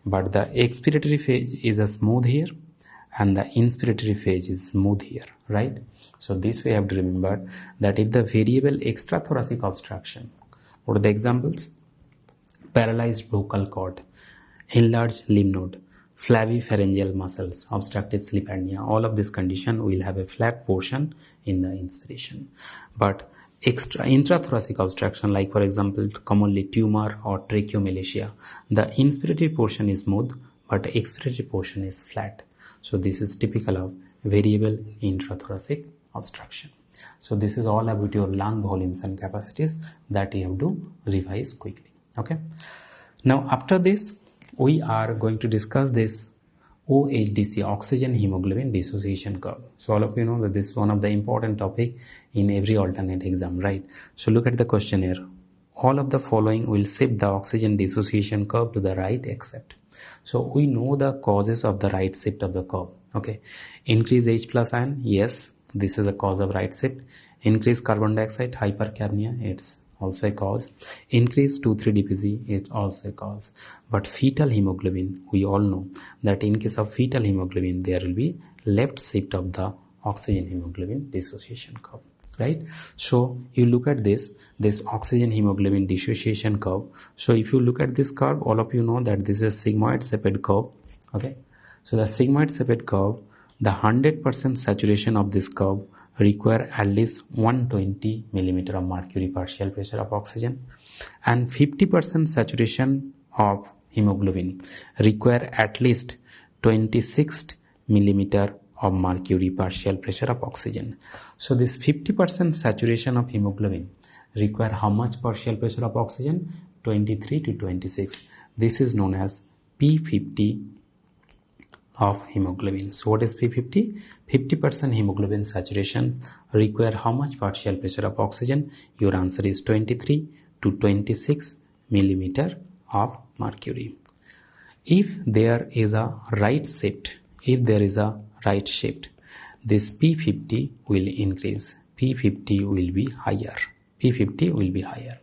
Speaker 1: But the expiratory phase is a smooth here and the inspiratory phase is smooth here, right? So this way you have to remember that if the variable extrathoracic obstruction, what are the examples? Paralyzed vocal cord, enlarged lymph node, flavipharyngeal muscles, obstructive sleep apnea, all of this condition will have a flat portion in the inspiration. But intrathoracic obstruction, like for example commonly tumor or tracheomalacia, the inspiratory portion is smooth but the expiratory portion is flat. So this is typical of variable intrathoracic obstruction. So this is all about your lung volumes and capacities that you have to revise quickly. Okay. Now after this we are going to discuss this OHDC, oxygen hemoglobin dissociation curve. So all of you know that this is one of the important topic in every alternate exam, right? So look at the question here. All of the following will shift the oxygen dissociation curve to the right except. So we know the causes of the right shift of the curve. Okay. Increase H plus ion. Yes, this is a cause of right shift. Increase carbon dioxide, hypercapnia. It's also a cause. Increase 2,3-DPG is also a cause. But fetal hemoglobin, we all know that in case of fetal hemoglobin, there will be left shift of the oxygen hemoglobin dissociation curve, right? So you look at this oxygen hemoglobin dissociation curve. So if you look at this curve, all of you know that this is a sigmoid shaped curve. Okay. So the sigmoid shaped curve, the 100% saturation of this curve require at least 120 millimeter of mercury partial pressure of oxygen, and 50% saturation of hemoglobin require at least 26 millimeter of mercury, partial pressure of oxygen. So this 50% saturation of hemoglobin require how much partial pressure of oxygen? 23 to 26. This is known as P50 of hemoglobin. So what is P50? 50% hemoglobin saturation require how much partial pressure of oxygen? Your answer is 23 to 26 millimeter of mercury. If there is a right shift, this P50 will increase. P50 will be higher. P50 will be higher.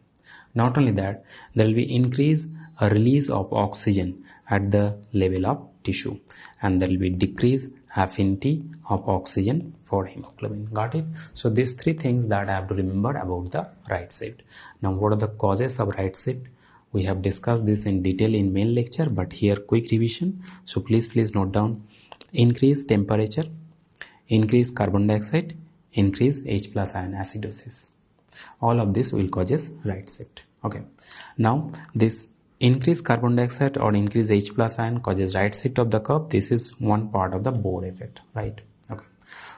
Speaker 1: Not only that, there will be increase a release of oxygen at the level of tissue, and there will be decrease affinity of oxygen for hemoglobin. Got it? So these three things that I have to remember about the right shift. Now, what are the causes of right shift? We have discussed this in detail in main lecture, but here quick revision. So please note down: increase temperature, increase carbon dioxide, increase H plus ion acidosis. All of this will causes right shift. Okay. Now this increase carbon dioxide or increase H plus ion causes right shift of the curve. This is one part of the Bohr effect, right? Okay.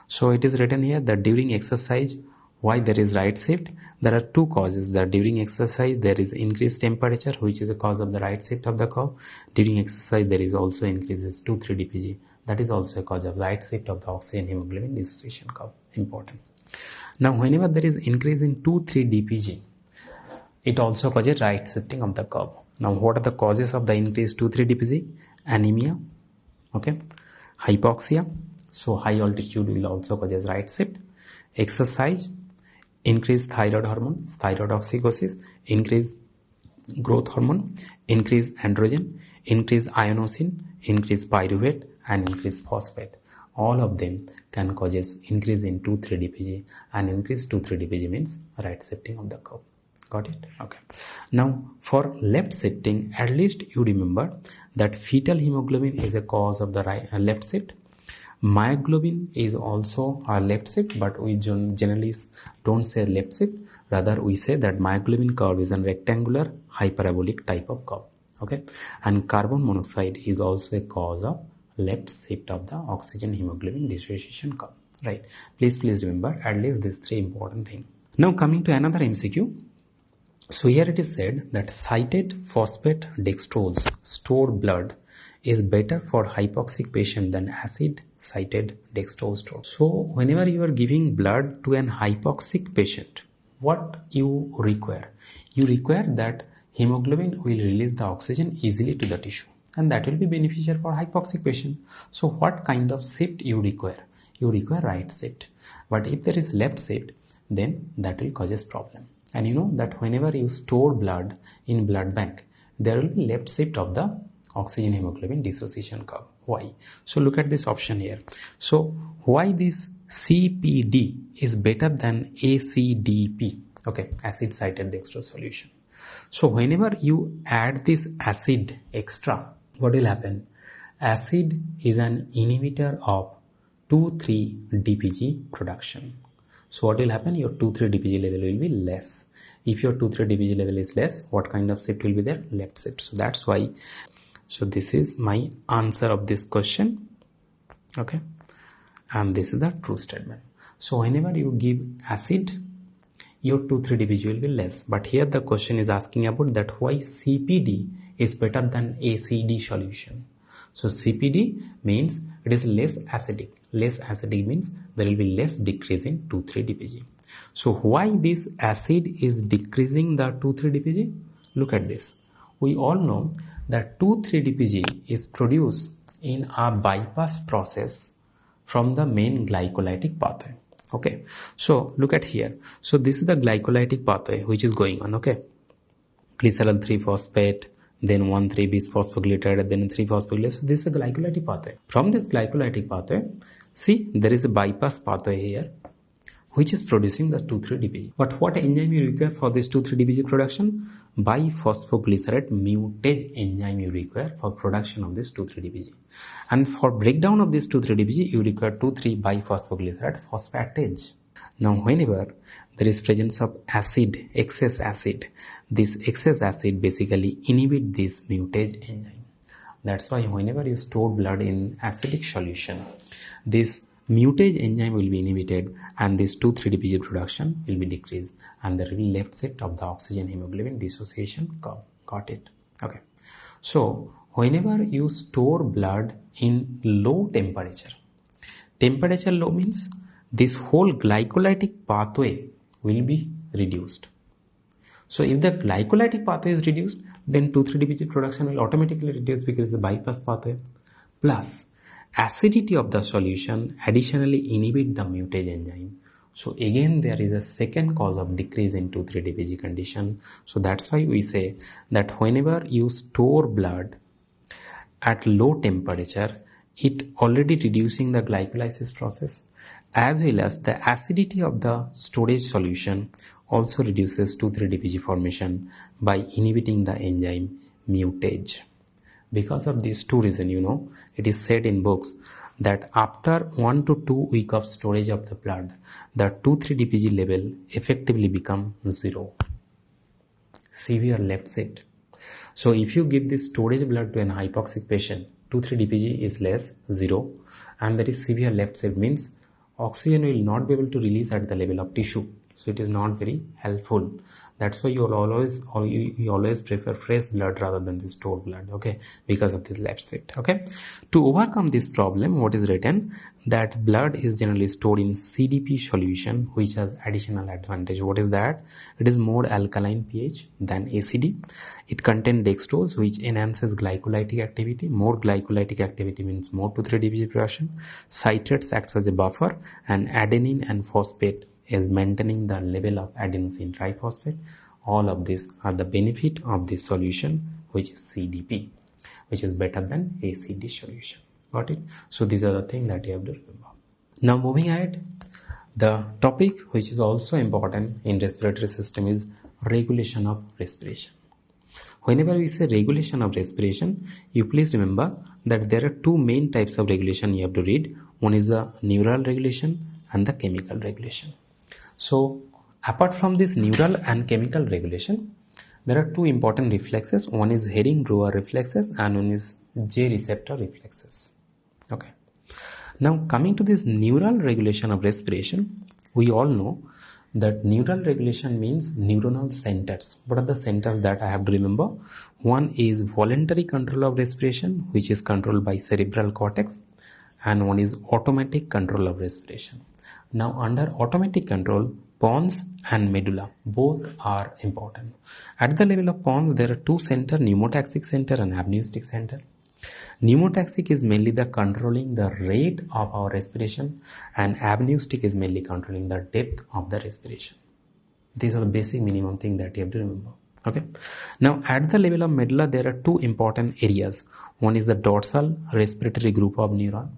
Speaker 1: So it is written here that during exercise, why there is right shift? There are two causes. That during exercise there is increased temperature, which is a cause of the right shift of the curve. During exercise there is also increases 2,3 dpg. That is also a cause of right shift of the oxygen hemoglobin dissociation curve. Important. Now whenever there is increase in 2,3 dpg, it also causes right shifting of the curve. Now what are the causes of the increased 2,3 dpg? Anemia, okay, hypoxia. So high altitude will also causes right shift. Exercise, increased thyroid hormone, thyroid oxicosis, increased growth hormone, increased androgen, increased iodine, increased pyruvate, and increased phosphate. All of them can causes increase in 2,3 dpg, and increase 2,3 dpg means right shifting of the curve. Got it? Okay. Now for left shifting, at least you remember that fetal hemoglobin is a cause of the left shift. Myoglobin is also a left shift, but we generally don't say left shift. Rather, we say that myoglobin curve is a rectangular hyperabolic type of curve. Okay, and carbon monoxide is also a cause of left shift of the oxygen hemoglobin dissociation curve. Right? Please remember at least these three important things. Now coming to another MCQ. So here it is said that cited phosphate dextrose stored blood is better for hypoxic patient than acid cited dextrose stored. So whenever you are giving blood to an hypoxic patient, what you require? You require that hemoglobin will release the oxygen easily to the tissue, and that will be beneficial for hypoxic patient. So what kind of shift you require? You require right shift. But if there is left shift, then that will causes problem. And you know that whenever you store blood in blood bank, there will be left shift of the oxygen hemoglobin dissociation curve. Why? So look at this option here. So why this CPD is better than ACDP? Okay, acid cited dextrose solution. So whenever you add this acid extra, what will happen? Acid is an inhibitor of 2,3 dpg production. So what will happen? Your 2,3 dpg level will be less. If your 2,3 dpg level is less, what kind of shift will be there? Left shift. So that's why. So this is my answer of this question. Okay. And this is the true statement. So whenever you give acid, your 2,3 dpg will be less. But here the question is asking about that why CPD is better than ACD solution. So CPD means it is less acidic. Less acidic means there will be less decrease in 2,3 dpg. So why this acid is decreasing the 2,3 dpg? Look at this. We all know that 2,3 dpg is produced in a bypass process from the main glycolytic pathway. Okay. So look at here. So this is the glycolytic pathway which is going on. Okay. Glycerol 3-phosphate, then 1,3-bis-phosphoglyceride, then 3-phosphoglyceride. So this is a glycolytic pathway. From this glycolytic pathway, see there is a bypass pathway here which is producing the 2,3 dpg. But what enzyme you require for this 2,3 dpg production? Biphosphoglycerate mutage enzyme you require for production of this 2,3 dpg. And for breakdown of this 2,3 dpg, you require 2,3-biphosphoglycerate phosphatase. Now whenever there is presence of acid, excess acid, this excess acid basically inhibit this mutage enzyme. That's why whenever you store blood in acidic solution, this mutage enzyme will be inhibited and this 2,3-DPG production will be decreased and there will be left set of the oxygen hemoglobin dissociation curve. Got it? Okay. So whenever you store blood in low temperature low means this whole glycolytic pathway will be reduced. So if the glycolytic pathway is reduced, then 2,3-DPG production will automatically reduce because the bypass pathway. Plus, acidity of the solution additionally inhibit the mutage enzyme. So again there is a second cause of decrease in 2,3-DPG condition. So that's why we say that whenever you store blood at low temperature, it already reducing the glycolysis process as well as the acidity of the storage solution also reduces 2,3-DPG formation by inhibiting the enzyme mutage. Because of these two reasons, it is said in books that after 1 to 2 weeks of storage of the blood, the 2,3-DPG level effectively become 0. Severe left set. So if you give this storage blood to an hypoxic patient, 2,3-DPG is less, 0, and there is severe left set means oxygen will not be able to release at the level of tissue. So it is not very helpful. That's why you always prefer fresh blood rather than the stored blood, okay, because of this left set. Okay, to overcome this problem, what is written that blood is generally stored in CDP solution, which has additional advantage. What is that? It is more alkaline pH than ACD. It contains dextrose, which enhances glycolytic activity. More glycolytic activity means more 2,3-DPG production. Citrates acts as a buffer, and adenine and phosphate is maintaining the level of adenosine triphosphate. All of these are the benefit of this solution, which is CDP, which is better than ACD solution. Got it? So these are the things that you have to remember. Now moving ahead, the topic which is also important in respiratory system is regulation of respiration. Whenever we say regulation of respiration, you please remember that there are two main types of regulation you have to read. One is the neural regulation and the chemical regulation. So apart from this neural and chemical regulation, there are two important reflexes. One is Herring-Brewer reflexes and one is J receptor reflexes. Okay. Now coming to this neural regulation of respiration, we all know that neural regulation means neuronal centers. What are the centers that I have to remember? One is voluntary control of respiration, which is controlled by cerebral cortex, and one is automatic control of respiration. Now under automatic control, pons and medulla both are important. At the level of pons, there are two centers, pneumotaxic center and apneustic center. Pneumotaxic is mainly the controlling the rate of our respiration, and apneustic is mainly controlling the depth of the respiration. These are the basic minimum thing that you have to remember. Okay. Now at the level of medulla, there are two important areas. One is the dorsal respiratory group of neuron.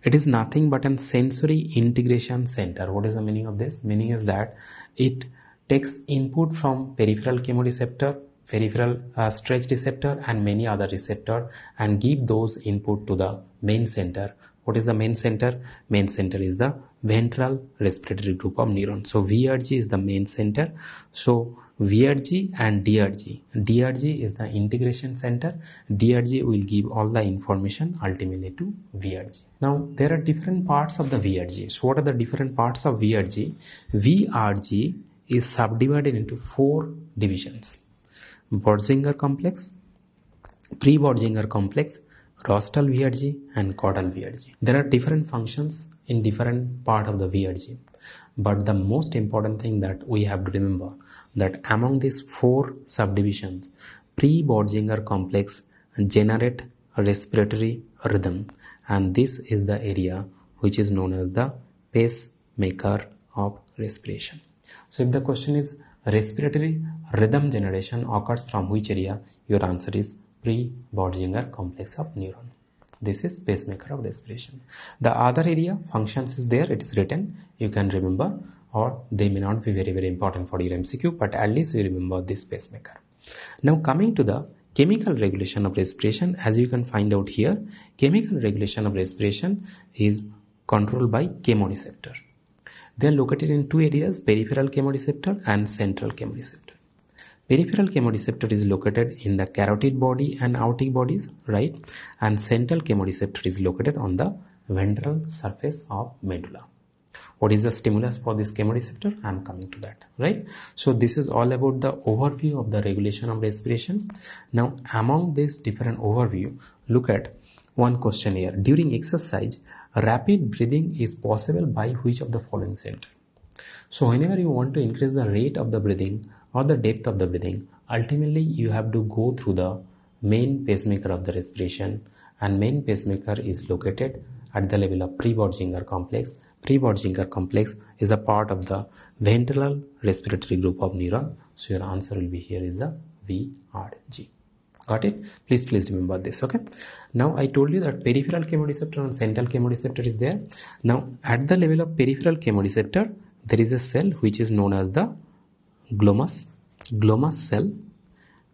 Speaker 1: It is nothing but a sensory integration center. What is the meaning of this? Meaning is that it takes input from peripheral chemoreceptor, peripheral stretch receptor and many other receptor and give those input to the main center. What is the main center? Main center is the ventral respiratory group of neurons. So VRG is the main center. So VRG and DRG. DRG is the integration center. DRG will give all the information ultimately to VRG. Now there are different parts of the VRG. So what are the different parts of VRG? VRG is subdivided into 4 divisions. Bötzinger complex, pre-Bötzinger complex, rostral VRG and caudal VRG. There are different functions in different part of the VRG. But the most important thing that we have to remember that among these 4 subdivisions, pre-Bötzinger complex generate respiratory rhythm, and this is the area which is known as the pacemaker of respiration. So if the question is respiratory rhythm generation occurs from which area, your answer is pre-Bötzinger complex of neuron. This is pacemaker of respiration. The other area functions is there, it is written, you can remember, or they may not be very important for your MCQ, but at least you remember this pacemaker. Now coming to the chemical regulation of respiration, as you can find out here, chemical regulation of respiration is controlled by chemoreceptor. They are located in 2 areas, peripheral chemoreceptor and central chemoreceptor. Peripheral chemoreceptor is located in the carotid body and aortic bodies, right? And central chemoreceptor is located on the ventral surface of medulla. What is the stimulus for this chemoreceptor? I am coming to that, right? So this is all about the overview of the regulation of respiration. Now among this different overview, look at one question here. During exercise, rapid breathing is possible by which of the following center? So whenever you want to increase the rate of the breathing or the depth of the breathing, ultimately you have to go through the main pacemaker of the respiration, and main pacemaker is located at the level of pre-Böttinger complex. Pre-Böttinger complex is a part of the ventral respiratory group of neuron. So your answer will be here is the VRG. Got it? Please remember this. Okay. Now I told you that peripheral chemoreceptor and central chemoreceptor is there. Now at the level of peripheral chemoreceptor, there is a cell which is known as the glomus cell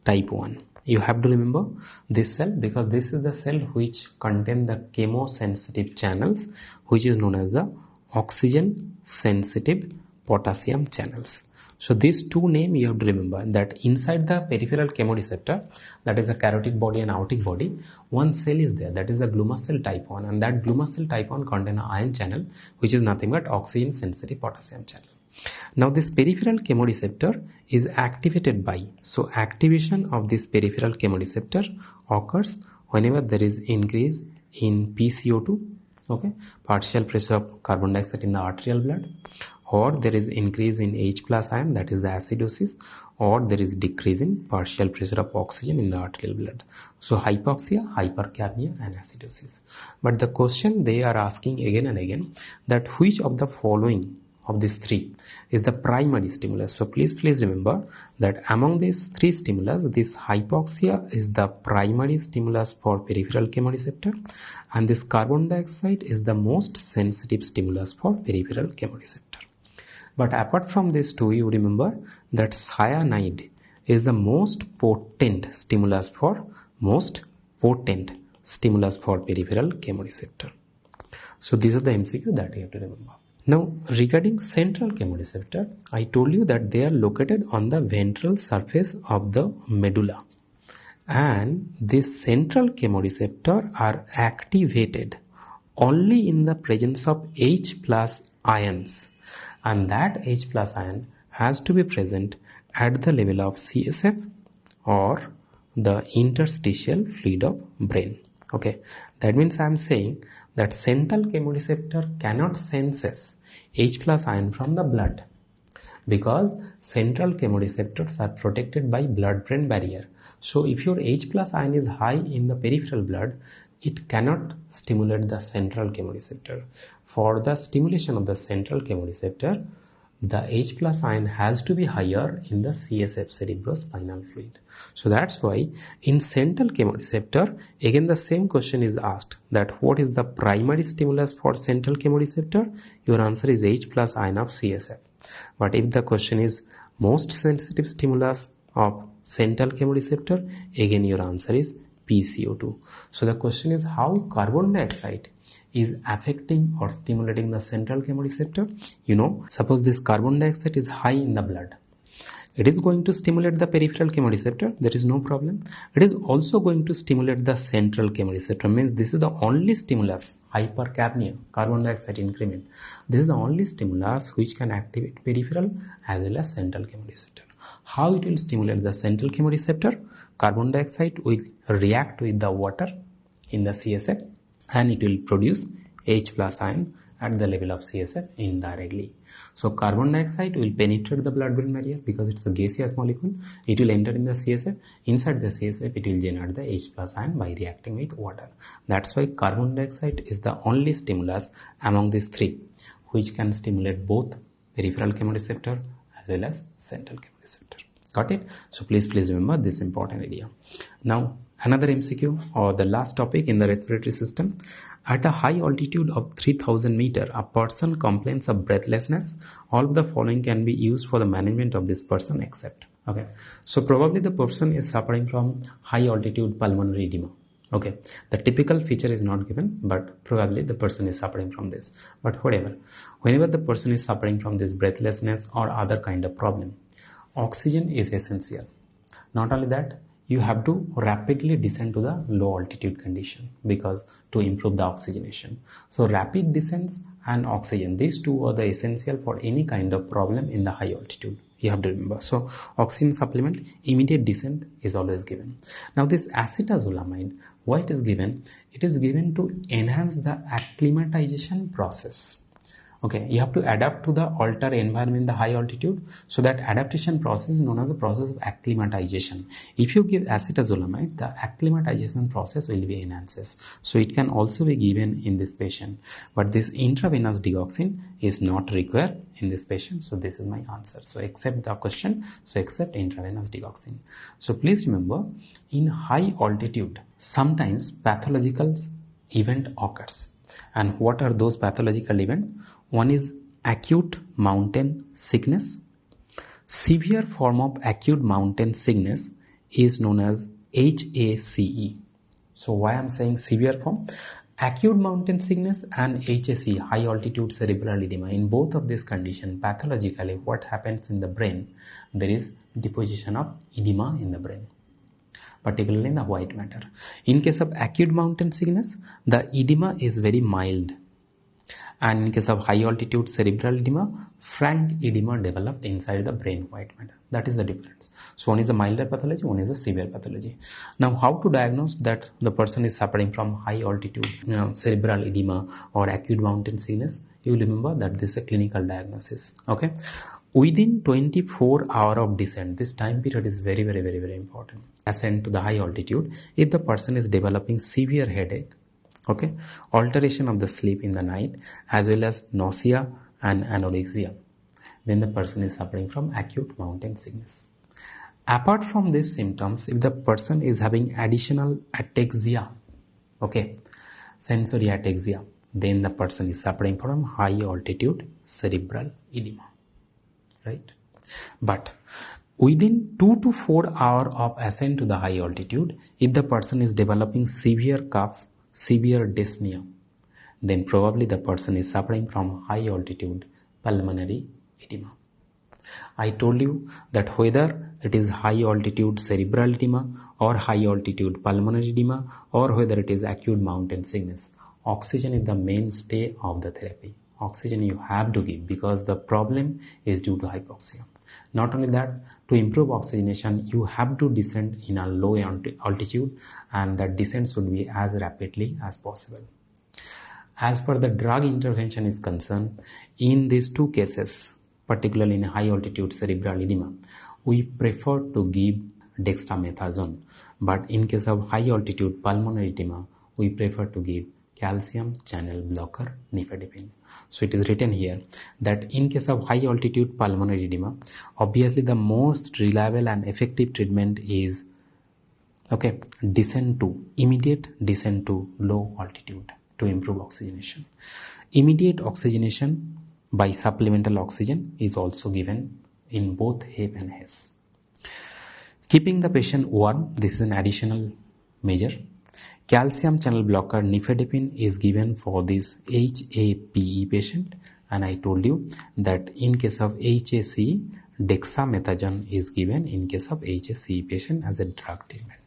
Speaker 1: type 1. You have to remember this cell because this is the cell which contain the chemosensitive channels, which is known as the oxygen sensitive potassium channels. So these two names you have to remember, that inside the peripheral chemoreceptor, that is the carotid body and aortic body, one cell is there, that is the glomus cell type 1, and that glomus cell type 1 contain an ion channel which is nothing but oxygen sensitive potassium channel. Now this peripheral chemoreceptor is activated by, so activation of this peripheral chemoreceptor occurs whenever there is increase in PCO2, okay, partial pressure of carbon dioxide in the arterial blood, or there is increase in H plus ion, that is the acidosis, or there is decrease in partial pressure of oxygen in the arterial blood. So hypoxia, hypercapnia and acidosis. But the question they are asking again and again, that which of the following of these three is the primary stimulus. So please remember that among these three stimulus, this hypoxia is the primary stimulus for peripheral chemoreceptor, and this carbon dioxide is the most sensitive stimulus for peripheral chemoreceptor. But apart from these two, you remember that cyanide is the most potent stimulus for peripheral chemoreceptor. So these are the MCQ that you have to remember. Now regarding central chemoreceptor, I told you that they are located on the ventral surface of the medulla, and this central chemoreceptor are activated only in the presence of H plus ions, and that H plus ion has to be present at the level of CSF or the interstitial fluid of brain. Okay, that means I am saying that central chemoreceptor cannot sense H plus ion from the blood, because central chemoreceptors are protected by blood-brain barrier. So if your H plus ion is high in the peripheral blood, it cannot stimulate the central chemoreceptor. For the stimulation of the central chemoreceptor, the H plus ion has to be higher in the CSF, cerebrospinal fluid. So that's why in central chemoreceptor, again the same question is asked, that what is the primary stimulus for central chemoreceptor? Your answer is H plus ion of CSF. But if the question is most sensitive stimulus of central chemoreceptor, again your answer is PCO2. So the question is how carbon dioxide is affecting or stimulating the central chemoreceptor. You know, suppose this carbon dioxide is high in the blood, it is going to stimulate the peripheral chemoreceptor, there is no problem. It is also going to stimulate the central chemoreceptor, means this is the only stimulus, hypercapnia, carbon dioxide increment. This is the only stimulus which can activate peripheral as well as central chemoreceptor. How it will stimulate the central chemoreceptor? Carbon dioxide will react with the water in the CSF, and it will produce H plus ion at the level of CSF indirectly. So carbon dioxide will penetrate the blood-brain barrier because it's a gaseous molecule. It will enter in the CSF. Inside the CSF, it will generate the H plus ion by reacting with water. That's why carbon dioxide is the only stimulus among these three which can stimulate both peripheral chemoreceptor as well as central chemoreceptor. Got it? So please remember this important idea. Now another MCQ, or the last topic in the respiratory system. At a high altitude of 3000 meter, a person complains of breathlessness. All of the following can be used for the management of this person except. Okay, so probably the person is suffering from high altitude pulmonary edema. Okay, the typical feature is not given, but probably the person is suffering from this. But whatever, whenever the person is suffering from this breathlessness or other kind of problem, oxygen is essential. Not only that, you have to rapidly descend to the low altitude condition because to improve the oxygenation. So rapid descents and oxygen, these two are the essential for any kind of problem in the high altitude. You have to remember. So oxygen supplement, immediate descent is always given. Now this acetazolamide, why it is given? It is given to enhance the acclimatization process. Okay, you have to adapt to the altered environment in the high altitude. So that adaptation process is known as the process of acclimatization. If you give acetazolamide, the acclimatization process will be enhances. So it can also be given in this patient. But this intravenous digoxin is not required in this patient. So this is my answer. So accept the question. So accept intravenous digoxin. So please remember, in high altitude, sometimes pathological event occurs. And what are those pathological events? One is acute mountain sickness. Severe form of acute mountain sickness is known as HACE. So why I'm saying severe form? Acute mountain sickness and HACE, high altitude cerebral edema, in both of these conditions, pathologically what happens in the brain? There is deposition of edema in the brain, particularly in the white matter. In case of acute mountain sickness, the edema is very mild. And in case of high altitude cerebral edema, frank edema developed inside the brain white matter. That is the difference. So one is a milder pathology, one is a severe pathology. Now how to diagnose that the person is suffering from high altitude cerebral edema or acute mountain sickness? You will remember that this is a clinical diagnosis. Okay. Within 24 hours of descent, this time period is very important. Ascent to the high altitude, if the person is developing severe headache, okay, alteration of the sleep in the night, as well as nausea and anorexia, then the person is suffering from acute mountain sickness. Apart from these symptoms, if the person is having additional ataxia, okay, sensory ataxia, then the person is suffering from high altitude cerebral edema, right? But within 2 to 4 hours of ascent to the high altitude, if the person is developing severe cough, severe dyspnea, then probably the person is suffering from high altitude pulmonary edema. I told you that whether it is high altitude cerebral edema or high altitude pulmonary edema or whether it is acute mountain sickness, oxygen is the mainstay of the therapy. Oxygen you have to give because the problem is due to hypoxia. Not only that, to improve oxygenation, you have to descend in a low altitude, and that descent should be as rapidly as possible. As per the drug intervention is concerned, in these two cases, particularly in high altitude cerebral edema, we prefer to give dexamethasone. But in case of high altitude pulmonary edema, we prefer to give calcium channel blocker nifedipine. So it is written here that in case of high altitude pulmonary edema, obviously the most reliable and effective treatment is immediate descent to low altitude to improve oxygenation. Immediate oxygenation by supplemental oxygen is also given in both HAP and HES. Keeping the patient warm, this is an additional measure. Calcium channel blocker nifedipine is given for this HAPE patient, and I told you that in case of HACE, dexamethasone is given in case of HACE patient as a drug treatment.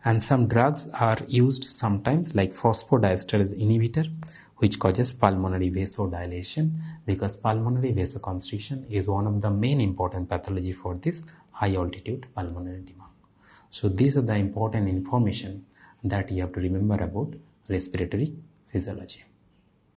Speaker 1: And some drugs are used sometimes like phosphodiesterase inhibitor, which causes pulmonary vasodilation because pulmonary vasoconstriction is one of the main important pathology for this high altitude pulmonary edema. So these are the important information that you have to remember about respiratory physiology.